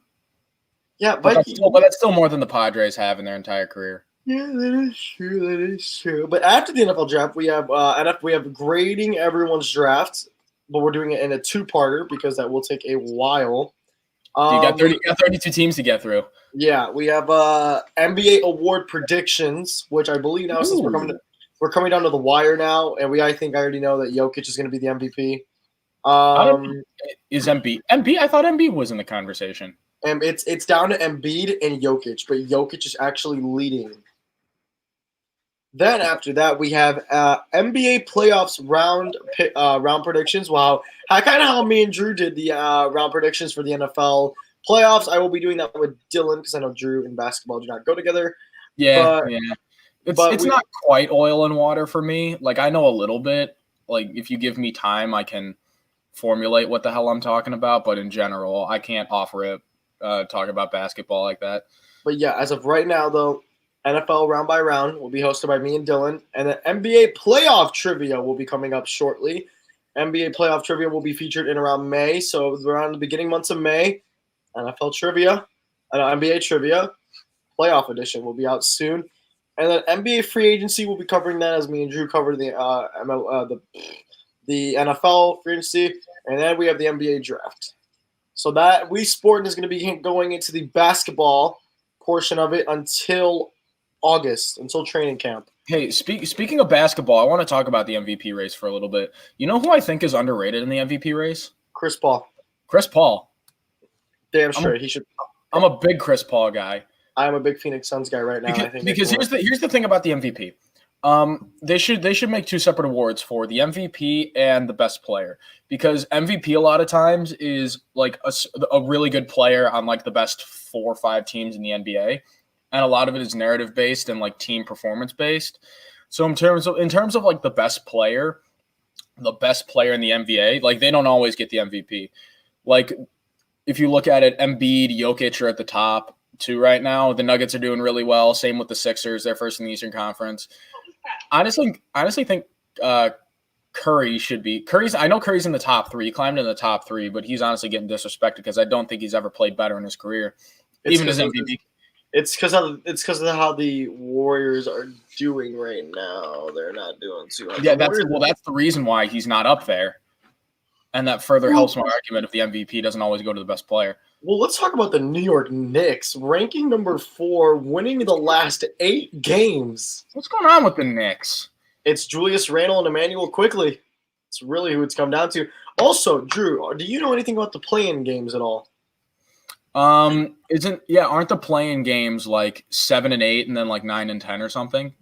Yeah, But that's still more than the Padres have in their entire career. Yeah, that is true. But after the NFL draft, we have grading everyone's draft, but we're doing it in a 2-parter because that will take a while. You got 32 teams to get through. Yeah, we have NBA award predictions, which I believe now since we're coming down to the wire now, and I think I already know that Jokic is going to be the MVP. Is Embiid? I thought Embiid was in the conversation. And it's down to Embiid and Jokic, but Jokic is actually leading. Then after that, we have NBA playoffs round predictions. Wow, kind of how me and Drew did the round predictions for the NFL Playoffs, I will be doing that with Dylan because I know Drew and basketball do not go together. Yeah, But- yeah. It's but it's we- not quite oil and water for me. Like I know a little bit. Like if you give me time, I can formulate what the hell I'm talking about. But in general, I can't offer it. Talk about basketball like that. But yeah, as of right now, though, NFL round by round will be hosted by me and Dylan, and the NBA playoff trivia will be coming up shortly. NBA playoff trivia will be featured in around May, so around the beginning months of May, NFL trivia, NBA trivia, playoff edition will be out soon, and then NBA free agency will be covering that as me and Drew cover the NFL free agency, and then we have the NBA draft. So that WeSportin is going to be going into the basketball portion of it until August, until training camp. Hey, speaking of basketball, I want to talk about the MVP race for a little bit. You know who I think is underrated in the MVP race? Chris Paul, Chris Paul. damn straight, he should. I'm a big Chris Paul guy. I'm a big Phoenix Suns guy right now. I think Because here's the thing about the MVP. They should make two separate awards for the MVP and the best player, because MVP a lot of times is like a really good player on like the best 4 or 5 teams in the NBA, and a lot of it is narrative based and like team performance based. So in terms of like the best player in the NBA, like they don't always get the MVP. Like if you look at it, Embiid, Jokic are at the top 2 right now. The Nuggets are doing really well. Same with the Sixers. They're first in the Eastern Conference. Honestly think Curry should be. I know Curry's in the top 3. He climbed in the top 3, but he's honestly getting disrespected because I don't think he's ever played better in his career, even as MVP. It's because of how the Warriors are doing right now. They're not doing too much. Yeah, that's the reason why he's not up there, and that further helps my argument if the MVP doesn't always go to the best player. Well, let's talk about the New York Knicks, ranking number 4, winning the last 8 games. What's going on with the Knicks? It's Julius Randle and Emmanuel Quickly. It's really who it's come down to. Also, Drew, do you know anything about the play-in games at all? Aren't the play-in games like 7 and 8 and then like 9 and 10 or something?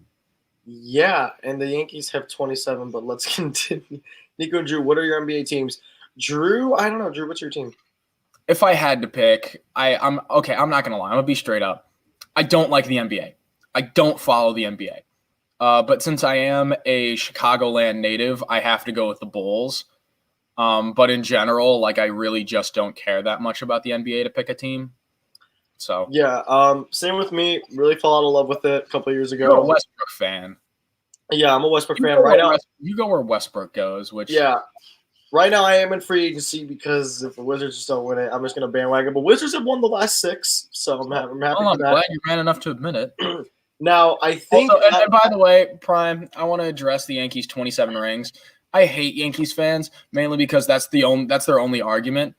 Yeah, and the Yankees have 27, but let's continue. Nico and Drew, what are your NBA teams? Drew, I don't know. Drew, what's your team? If I had to pick, I'm okay. I'm not gonna lie. I'm gonna be straight up. I don't like the NBA. I don't follow the NBA. But since I am a Chicagoland native, I have to go with the Bulls. But in general, like I really just don't care that much about the NBA to pick a team. So yeah, same with me. Really fell out of love with it a couple of years ago. You're a Westbrook fan. Yeah, I'm a Westbrook fan right now. You go where Westbrook goes, which yeah. Right now, I am in free agency because if the Wizards just don't win it, I'm just going to bandwagon. But Wizards have won the last 6, so I'm happy I'm with that. glad you're man enough to admit it. Now, I think. Also, and by the way, Prime, I want to address the Yankees' 27 rings. I hate Yankees fans mainly because that's their only argument.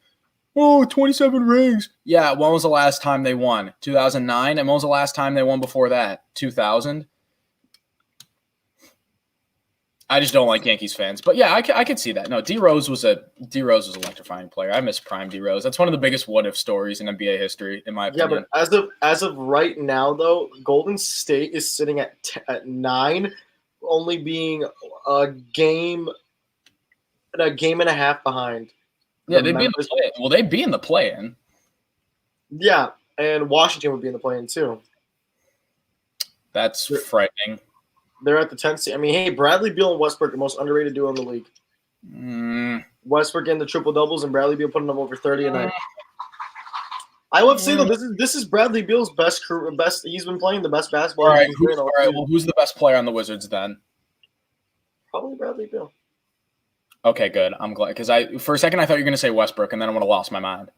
Oh, 27 rings. Yeah, when was the last time they won? 2009. And when was the last time they won before that? 2000. I just don't like Yankees fans, but yeah, I could see that. No, D Rose was an electrifying player. I miss prime D Rose. That's one of the biggest what if stories in NBA history, in my opinion. Yeah, but as of right now, though, Golden State is sitting at 9, only being a game and a half behind. Yeah, they'd be in the play. Well, they'd be in the play-in. Yeah, and Washington would be in the play-in too. That's frightening. They're at the 10th seed. I mean, hey, Bradley Beal and Westbrook, the most underrated duo in the league. Westbrook getting the triple doubles and Bradley Beal putting up over 30 a night. I would say though, this is Bradley Beal's best. He's been playing the best basketball. All right, well, who's the best player on the Wizards then? Probably Bradley Beal. Okay, good. I'm glad because for a second I thought you were going to say Westbrook, and then I would have lost my mind.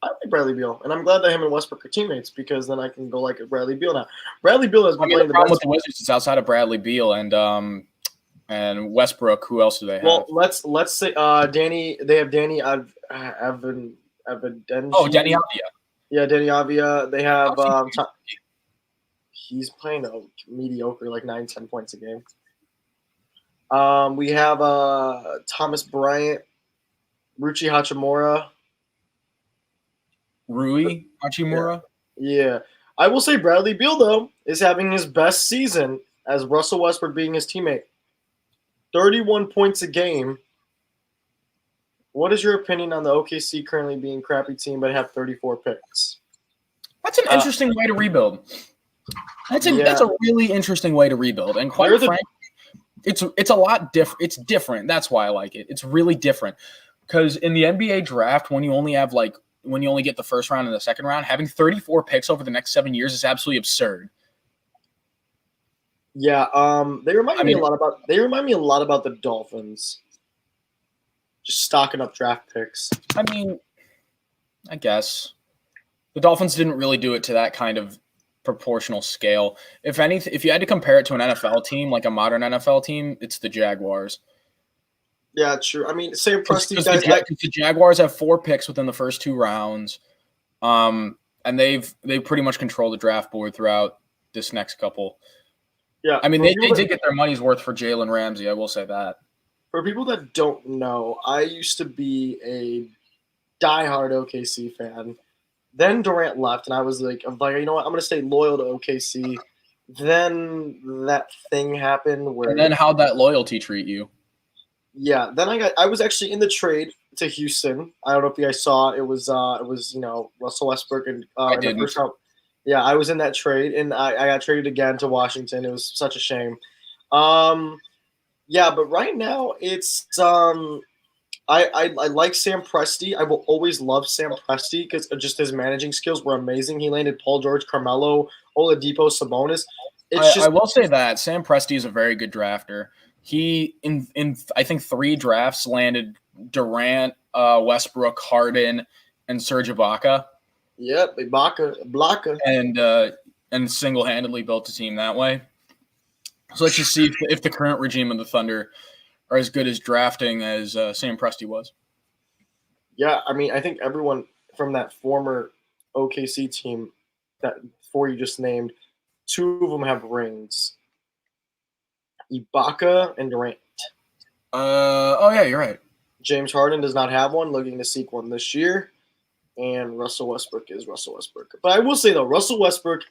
I like Bradley Beal, and I'm glad that him and Westbrook are teammates because then I can go like Bradley Beal now. Bradley Beal has been playing the problem best. With the Wizards is outside of Bradley Beal and Westbrook. Who else do they have? Well, let's say Danny. They have Danny Avidenji. Oh, Danny Avdia. Yeah, Danny Avdia. They have. He's playing a mediocre, like 9-10 points a game. We have Thomas Bryant, Ruchi Hachimura. Rui Hachimura? Yeah. I will say Bradley Beal, though, is having his best season as Russell Westbrook being his teammate. 31 points a game What is your opinion on the OKC currently being a crappy team but have 34 picks? That's an interesting way to rebuild. That's a really interesting way to rebuild. And quite frankly, it's a lot different. It's different. That's why I like it. It's really different. Because in the NBA draft, when you only get the first round and the second round, having 34 picks over the next 7 years is absolutely absurd. Yeah, they remind me a lot about the Dolphins. Just stocking up draft picks. I mean, I guess the Dolphins didn't really do it to that kind of proportional scale. If you had to compare it to an NFL team, like a modern NFL team, it's the Jaguars. Yeah, true. I mean, Sam Presti guys. The Jaguars have 4 picks within the first 2 rounds, and they've pretty much controlled the draft board throughout this next couple. Yeah, I mean, they did get their money's worth for Jalen Ramsey. I will say that. For people that don't know, I used to be a diehard OKC fan. Then Durant left, and I'm like, you know what? I'm going to stay loyal to OKC. Then that thing happened where. And then how'd that loyalty treat you? Yeah, then I was actually in the trade to Houston. I don't know if you guys saw it. It was Russell Westbrook and in the first round. Yeah, I was in that trade, and I got traded again to Washington. It was such a shame. Yeah, but right now it's I like Sam Presti. I will always love Sam Presti because just his managing skills were amazing. He landed Paul George, Carmelo, Oladipo, Sabonis. I will say that Sam Presti is a very good drafter. He in I think 3 drafts landed Durant, Westbrook, Harden, and Serge Ibaka. Yep, Ibaka. And single-handedly built a team that way. So let's just see if the current regime of the Thunder are as good as drafting as Sam Presti was. Yeah, I mean, I think everyone from that former OKC team, that 4 you just named, 2 of them have rings. Ibaka and Durant. Oh yeah, you're right. James Harden does not have one, looking to seek one this year. And Russell Westbrook is Russell Westbrook. But I will say, though, Russell Westbrook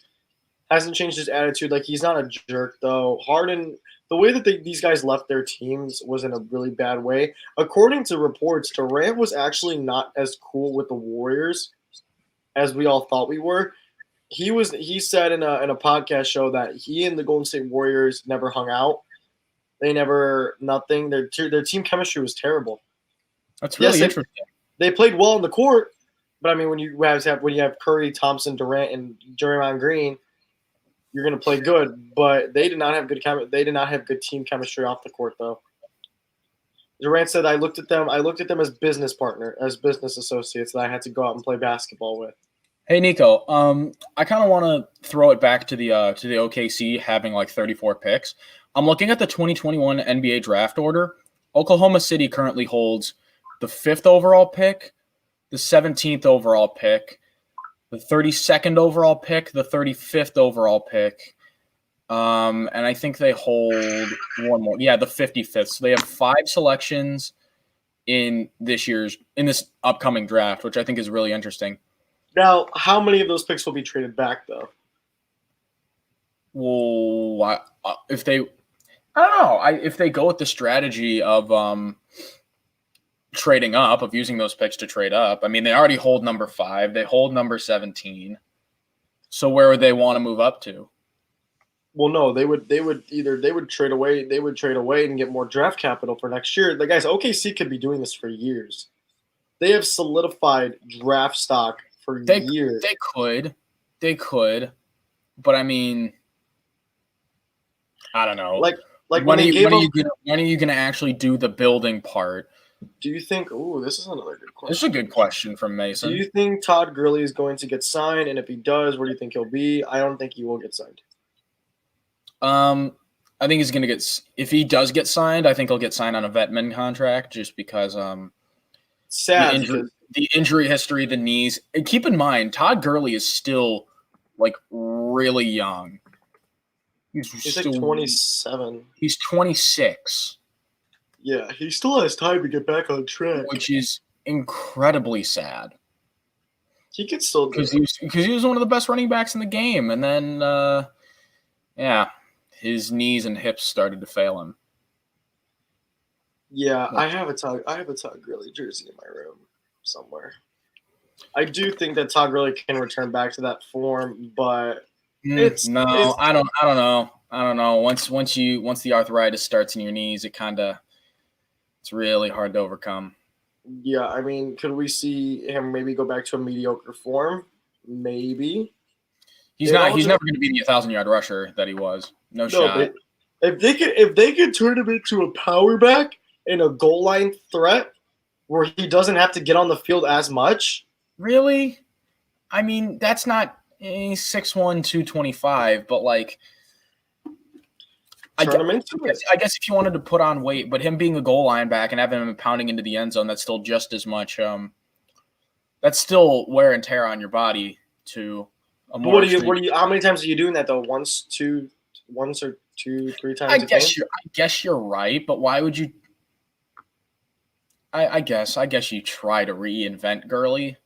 hasn't changed his attitude. Like, he's not a jerk, though. Harden, the way that these guys left their teams was in a really bad way. According to reports, Durant was actually not as cool with the Warriors as we all thought we were. He said in a podcast show that he and the Golden State Warriors never hung out. They never nothing. Their team chemistry was terrible. That's really interesting. They played well on the court, but I mean, when you have Curry, Thompson, Durant, and Draymond Green, you're going to play good. But they did not have good team chemistry off the court, though. Durant said, "I looked at them as business associates that I had to go out and play basketball with." Hey Nico, I kind of want to throw it back to the OKC having like 34 picks. I'm looking at the 2021 NBA draft order. Oklahoma City currently holds the 5th overall pick, the 17th overall pick, the 32nd overall pick, the 35th overall pick, and I think they hold one more. Yeah, the 55th. So they have 5 selections in this upcoming draft, which I think is really interesting. Now, how many of those picks will be traded back, though? Well, if they go with the strategy of trading up, of using those picks to trade up, I mean, they already hold number 5. They hold number 17. So where would they want to move up to? Well, no, they would trade away. They would trade away and get more draft capital for next year. The guys, OKC could be doing this for years. They have solidified draft stock for years. They could, but I mean, I don't know. Like when are you gonna actually do the building part? Do you think? Oh, this is another good question. This is a good question from Mason. Do you think Todd Gurley is going to get signed? And if he does, where do you think he'll be? I don't think he will get signed. I think he's gonna get. If he does get signed, I think he'll get signed on a vetman contract, just because sad. The injury history, the knees. And keep in mind, Todd Gurley is still like really young. He's still like 27. He's 26. Yeah, he still has time to get back on track, which is incredibly sad. He could still do because he was one of the best running backs in the game, and then his knees and hips started to fail him. Yeah, I have a Todd Gurley jersey in my room somewhere. I do think that Todd Gurley can return back to that form, but it's I don't know. Once the arthritis starts in your knees, it's really hard to overcome. yeah. I mean, could we see him maybe go back to a mediocre form? Maybe. He's never going to be the 1,000-yard rusher that he was. No shot. But if they could turn him into a power back and a goal line threat where he doesn't have to get on the field as much. Really? I mean, that's not 6'1", 225, but like I guess if you wanted to put on weight, but him being a goal line back and having him pounding into the end zone, that's still just as much that's still wear and tear on your body to a more how many times are you doing that though? Once or two, 3 times I guess you're right, but why would you I guess you try to reinvent Gurley.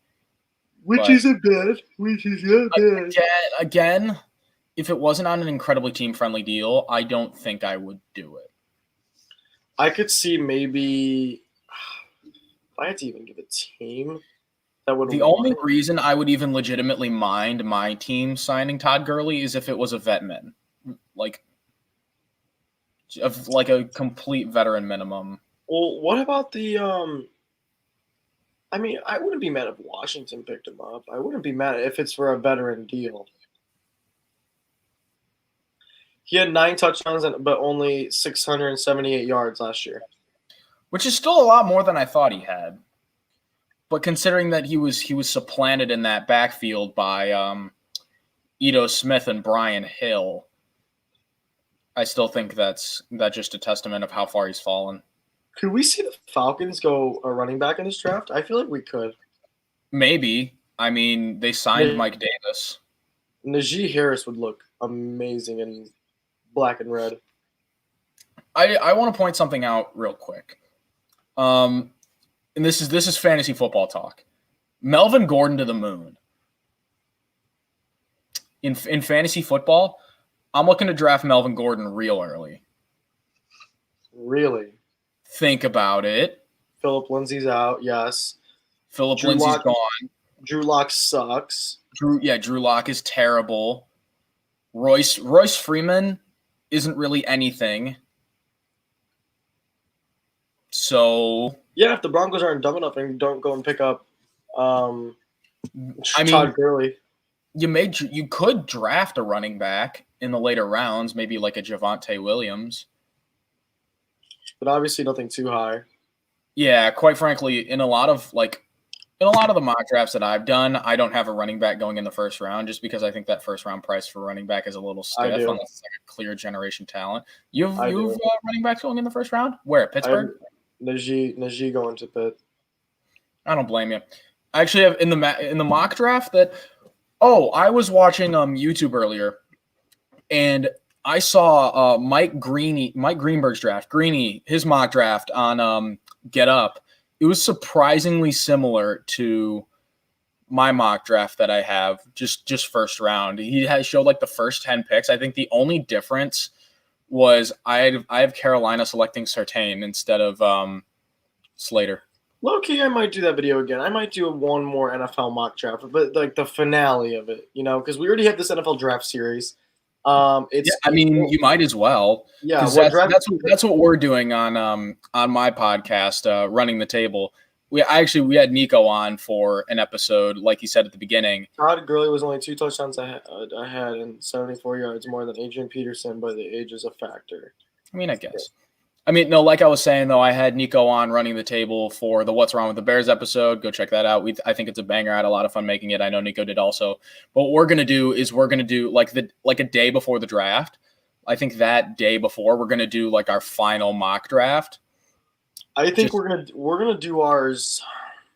Which isn't bad. Again, if it wasn't on an incredibly team-friendly deal, I don't think I would do it. I could see maybe if I had to even give a team that would. The only reason I would even legitimately mind my team signing Todd Gurley is if it was a vet min, like a complete veteran minimum. Well, what about the I mean, I wouldn't be mad if Washington picked him up. I wouldn't be mad if it's for a veteran deal. He had 9 touchdowns, but only 678 yards last year. Which is still a lot more than I thought he had. But considering that he was supplanted in that backfield by Ito Smith and Brian Hill, I still think that's just a testament of how far he's fallen. Could we see the Falcons go a running back in this draft? I feel like we could. Maybe. I mean, they signed Mike Davis. Najee Harris would look amazing in black and red. I want to point something out real quick. And this is fantasy football talk. Melvin Gordon to the moon. In fantasy football, I'm looking to draft Melvin Gordon real early. Really? Think about it. Phillip Lindsay's out, yes. Phillip Lindsay's gone. Drew Lock sucks. Drew Lock is terrible. Royce Freeman isn't really anything. So yeah, if the Broncos aren't dumb enough and don't go and pick up Todd Gurley. You could draft a running back in the later rounds, maybe like a Javonte Williams. But obviously nothing too high. Yeah, quite frankly, in a lot of the mock drafts that I've done, I don't have a running back going in the first round just because I think that first round price for running back is a little stiff unless it's like a clear generation talent. You've running backs going in the first round? Where? Pittsburgh? Najee going to Pitt. I don't blame you. I actually have in the mock draft that I was watching YouTube earlier and I saw Mike Greenberg's draft. Greeny, his mock draft on Get Up. It was surprisingly similar to my mock draft that I have, just first round. He showed like the first 10 picks. I think the only difference was I have Carolina selecting Surtain instead of Slater. Low-key, I might do that video again. I might do one more NFL mock draft, but like the finale of it, because we already have this NFL draft series. You might as well. Yeah, that's what we're doing on my podcast, Running the Table. We had Nico on for an episode, like he said at the beginning. Todd Gurley was only 2 touchdowns I had and 74 yards more than Adrian Peterson, but the age is a factor. I mean, I guess. I mean, no, like I was saying, though, I had Nico on Running the Table for the What's Wrong with the Bears episode. Go check that out. I think it's a banger. I had a lot of fun making it. I know Nico did also. But what we're going to do is like a day before the draft. I think that day before we're going to do like our final mock draft. I think we're gonna do ours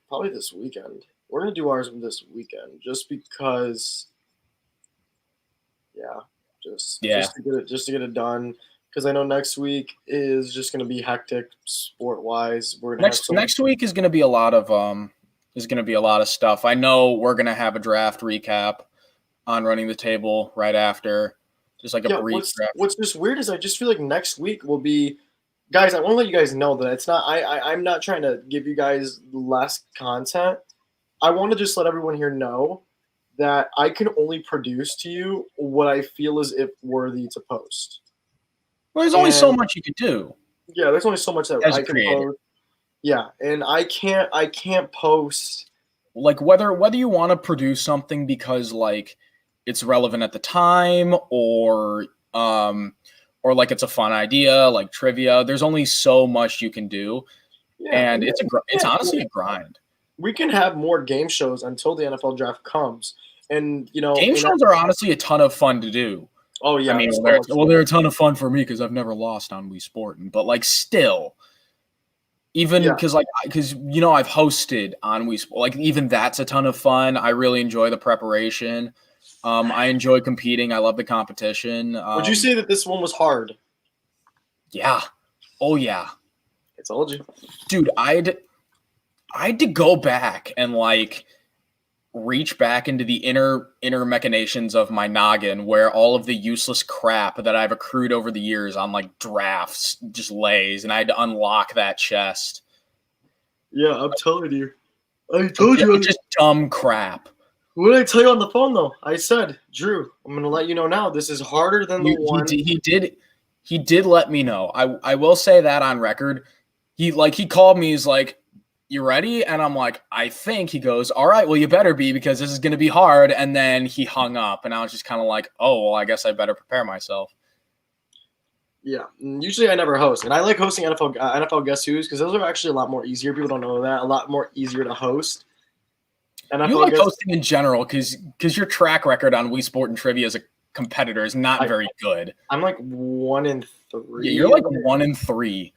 probably this weekend. We're gonna do ours this weekend just because, just to get it done. Because I know next week is just gonna be hectic sport wise. Next week is gonna be a lot of stuff. I know we're gonna have a draft recap on Running the Table right after, just like a brief draft. What's just weird is I just feel like next week will be guys, I want to let you guys know that it's not. I'm not trying to give you guys less content. I want to just let everyone here know that I can only produce to you what I feel is if worthy to post. Well, there's only so And- much you can do. Yeah, there's only so much that As a I can creator. post. Yeah, and I can't post. Like whether you want to produce something because like it's relevant at the time or like it's a fun idea like trivia. There's only so much you can do, Yeah, and it's honestly a grind. we can have more game shows until the NFL draft comes, and Game shows are honestly a ton of fun to do. Oh yeah, I mean, it's so they're, much well, fun. they're a ton of fun for me because I've never lost on WeSportin, but like still, even Yeah. because I've hosted on WeSport, like even that's a ton of fun. I really enjoy the preparation. I enjoy competing. I love the competition. Would you say that this one was hard? Yeah. Oh yeah, I told you. dude. I had to go back and like reach back into the inner machinations of my noggin where all of the useless crap that I've accrued over the years on like drafts just lays, and I had to unlock that chest. Yeah, I'm telling you. I told you. Just dumb crap. What did I tell you on the phone though? I said, Drew, I'm gonna let you know now. This is harder than the one. He did let me know. I will say that on record. He called me. He's like, "You ready?" And I'm like, "I think." He goes, "All right, well, you better be because this is going to be hard." And then he hung up, and I was just kind of like, "Oh, well, I guess I better prepare myself." Yeah, usually I never host, and I like hosting NFL Guess Who's because those are actually a lot more easier. People don't know that. A lot more easier to host. NFL You like Guess- hosting in general because your track record on WeSportin Trivia as a competitor is not very good. I'm like 1 in 3. Yeah, you're like 1 in 3.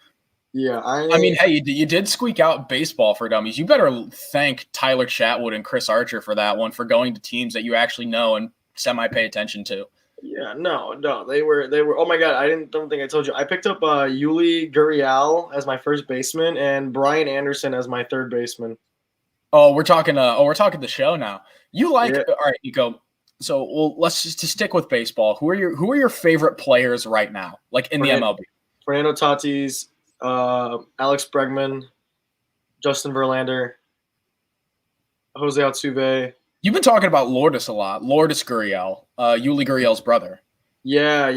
Yeah, I mean, hey, you did squeak out baseball for dummies. You better thank Tyler Chatwood and Chris Archer for that one, for going to teams that you actually know and semi pay attention to. Yeah, no, they were. Oh my god, don't think I told you. I picked up Yuli Gurriel as my first baseman and Brian Anderson as my third baseman. Oh, we're talking the show now. You like Yeah. All right, Nico. So, well, let's just to stick with baseball. Who are your favorite players right now, like in the MLB? Fernando Tatis, Alex Bregman, Justin Verlander, Jose Altuve. You've been talking about Lourdes a lot. Lourdes Gurriel, Yuli Gurriel's brother. Yeah.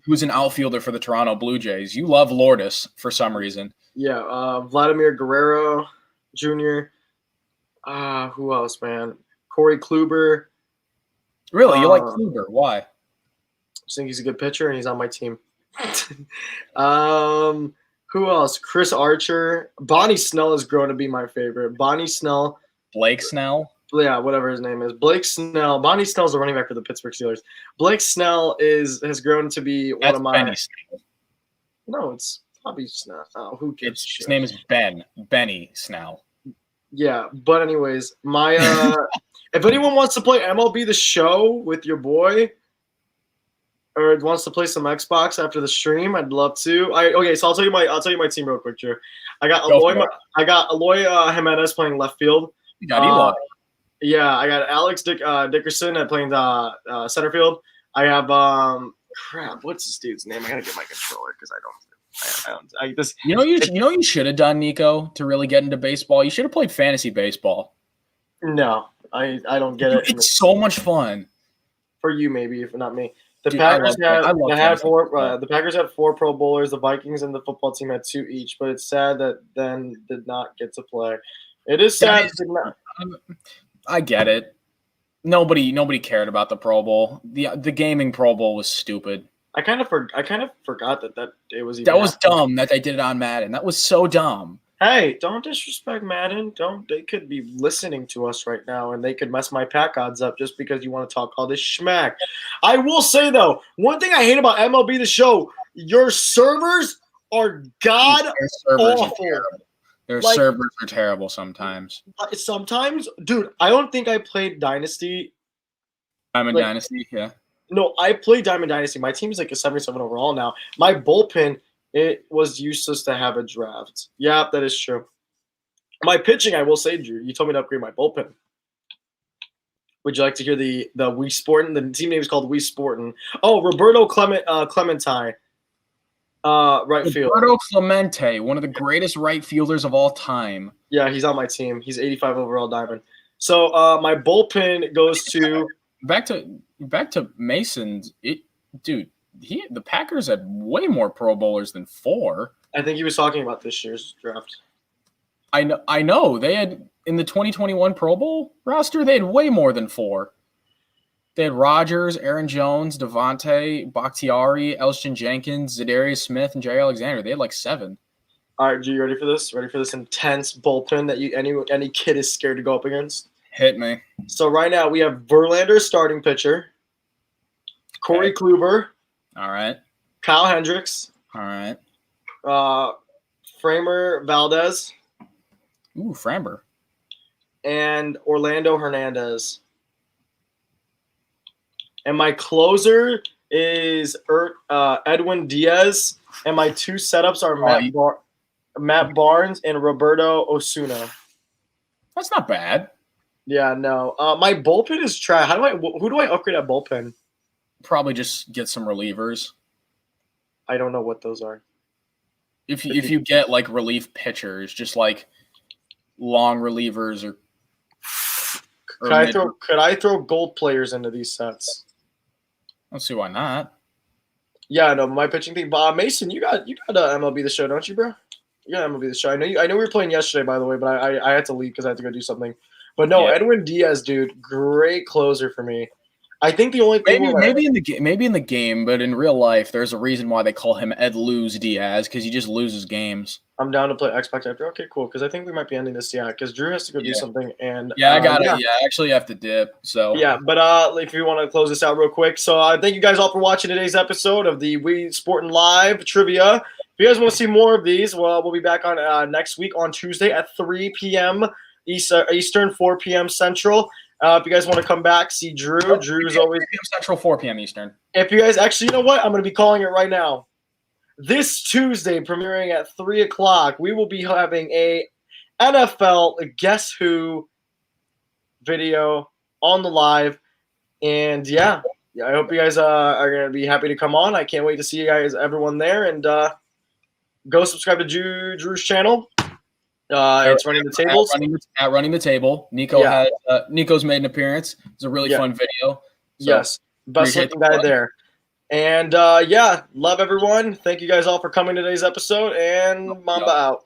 Who's an outfielder for the Toronto Blue Jays. You love Lourdes for some reason. Yeah, Vladimir Guerrero Jr. Who else, man? Corey Kluber. Really, you like Kluber? Why? I think he's a good pitcher and he's on my team. Who else? Chris Archer. Bonnie Snell has grown to be my favorite. Bonnie Snell. Blake Snell. Yeah, whatever his name is. Blake Snell. Bonnie Snell's a running back for the Pittsburgh Steelers. Blake Snell has grown to be one of my. Benny Snell. No, it's Bobby Snell. Oh, who gives? His name is Benny Snell. Yeah, but anyways, my if anyone wants to play MLB The Show with your boy, or wants to play some Xbox after the stream, I'd love to. So I'll tell you my team real quick, Drew. I got Eloy Jimenez playing left field. You got Eloy. Yeah, I got Alex Dickerson playing center field. I have what's this dude's name? I gotta get my controller because you should have done, Nico, to really get into baseball. You should have played fantasy baseball. No, I don't get it. It's so much fun. For you, maybe, if not me. The Dude, Packers the Packers had 4 Pro Bowlers. The Vikings and the football team had 2 each. But it's sad that then did not get to play. It is sad. I get it. Nobody cared about the Pro Bowl. The gaming Pro Bowl was stupid. I kind of forgot that it was. That was dumb that they did it on Madden. That was so dumb. Hey, don't disrespect Madden. They could be listening to us right now, and they could mess my pack odds up just because you want to talk all this schmack. I will say though, one thing I hate about MLB The Show, your servers are god awful. Their servers are terrible sometimes. Sometimes, dude, I don't think I played Dynasty. Dynasty, yeah. No, I played Diamond Dynasty. My team's like a 77 overall now. My bullpen, it was useless to have a draft. Yeah, that is true. My pitching, I will say, Drew, you told me to upgrade my bullpen. Would you like to hear the WeSportin? The team name is called WeSportin. Oh, Roberto Clementine. Right field. Roberto Clemente, one of the greatest right fielders of all time. Yeah, he's on my team. He's 85 overall diamond. So my bullpen goes to Back to Mason's. Dude, the Packers had way more Pro Bowlers than 4. I think he was talking about this year's draft. I know. They had in the 2021 Pro Bowl roster, they had way more than 4. They had Rodgers, Aaron Jones, Devontae, Bakhtiari, Elgton Jenkins, Zadarius Smith, and Jay Alexander. They had like 7. All right, G, you ready for this? Ready for this intense bullpen that any kid is scared to go up against? Hit me. So right now we have Verlander starting pitcher, Corey Kluber, All right. Kyle Hendricks, All right. Framer Valdez, Ooh, Framber. and Orlando Hernandez. And my closer is Edwin Diaz, and my 2 setups are Matt Barnes and Roberto Osuna. That's not bad. Yeah, no. My bullpen is trash. Who do I upgrade at bullpen? Probably just get some relievers. I don't know what those are. If you get like relief pitchers, just like long relievers or Could I throw gold players into these sets? Let's see why not. Yeah, no, my pitching thing. Bob Mason, you got MLB The Show, don't you, bro? You got MLB The Show. I know we were playing yesterday, by the way, but I had to leave because I had to go do something. But no, Yeah. Edwin Diaz, dude, great closer for me. I think the only thing Maybe in the game, but in real life, there's a reason why they call him Ed Lose Diaz because he just loses games. I'm down to play X-Pac after. Okay, cool. Because I think we might be ending this, because Drew has to go do something. And Yeah, I got it. Yeah, I actually have to dip. So yeah, but if you want to close this out real quick, so thank you guys all for watching today's episode of the WeSportin Live Trivia. If you guys want to see more of these, well, we'll be back on next week on Tuesday at 3 p.m. Eastern, 4 p.m. Central. If you guys want to come back, see Drew. Drew's always 3 p.m. Central, 4 p.m. Eastern. If you guys actually, you know what? I'm going to be calling it right now. This Tuesday, premiering at 3 o'clock, we will be having a NFL Guess Who video on the live. And yeah, I hope you guys are going to be happy to come on. I can't wait to see you guys, everyone there. And go subscribe to Drew's channel. It's Running the Tables. At Running the Table. Nico's made an appearance. It's a really fun video. So yes. Best looking guy there. And love everyone. Thank you guys all for coming to today's episode. And Mamba out.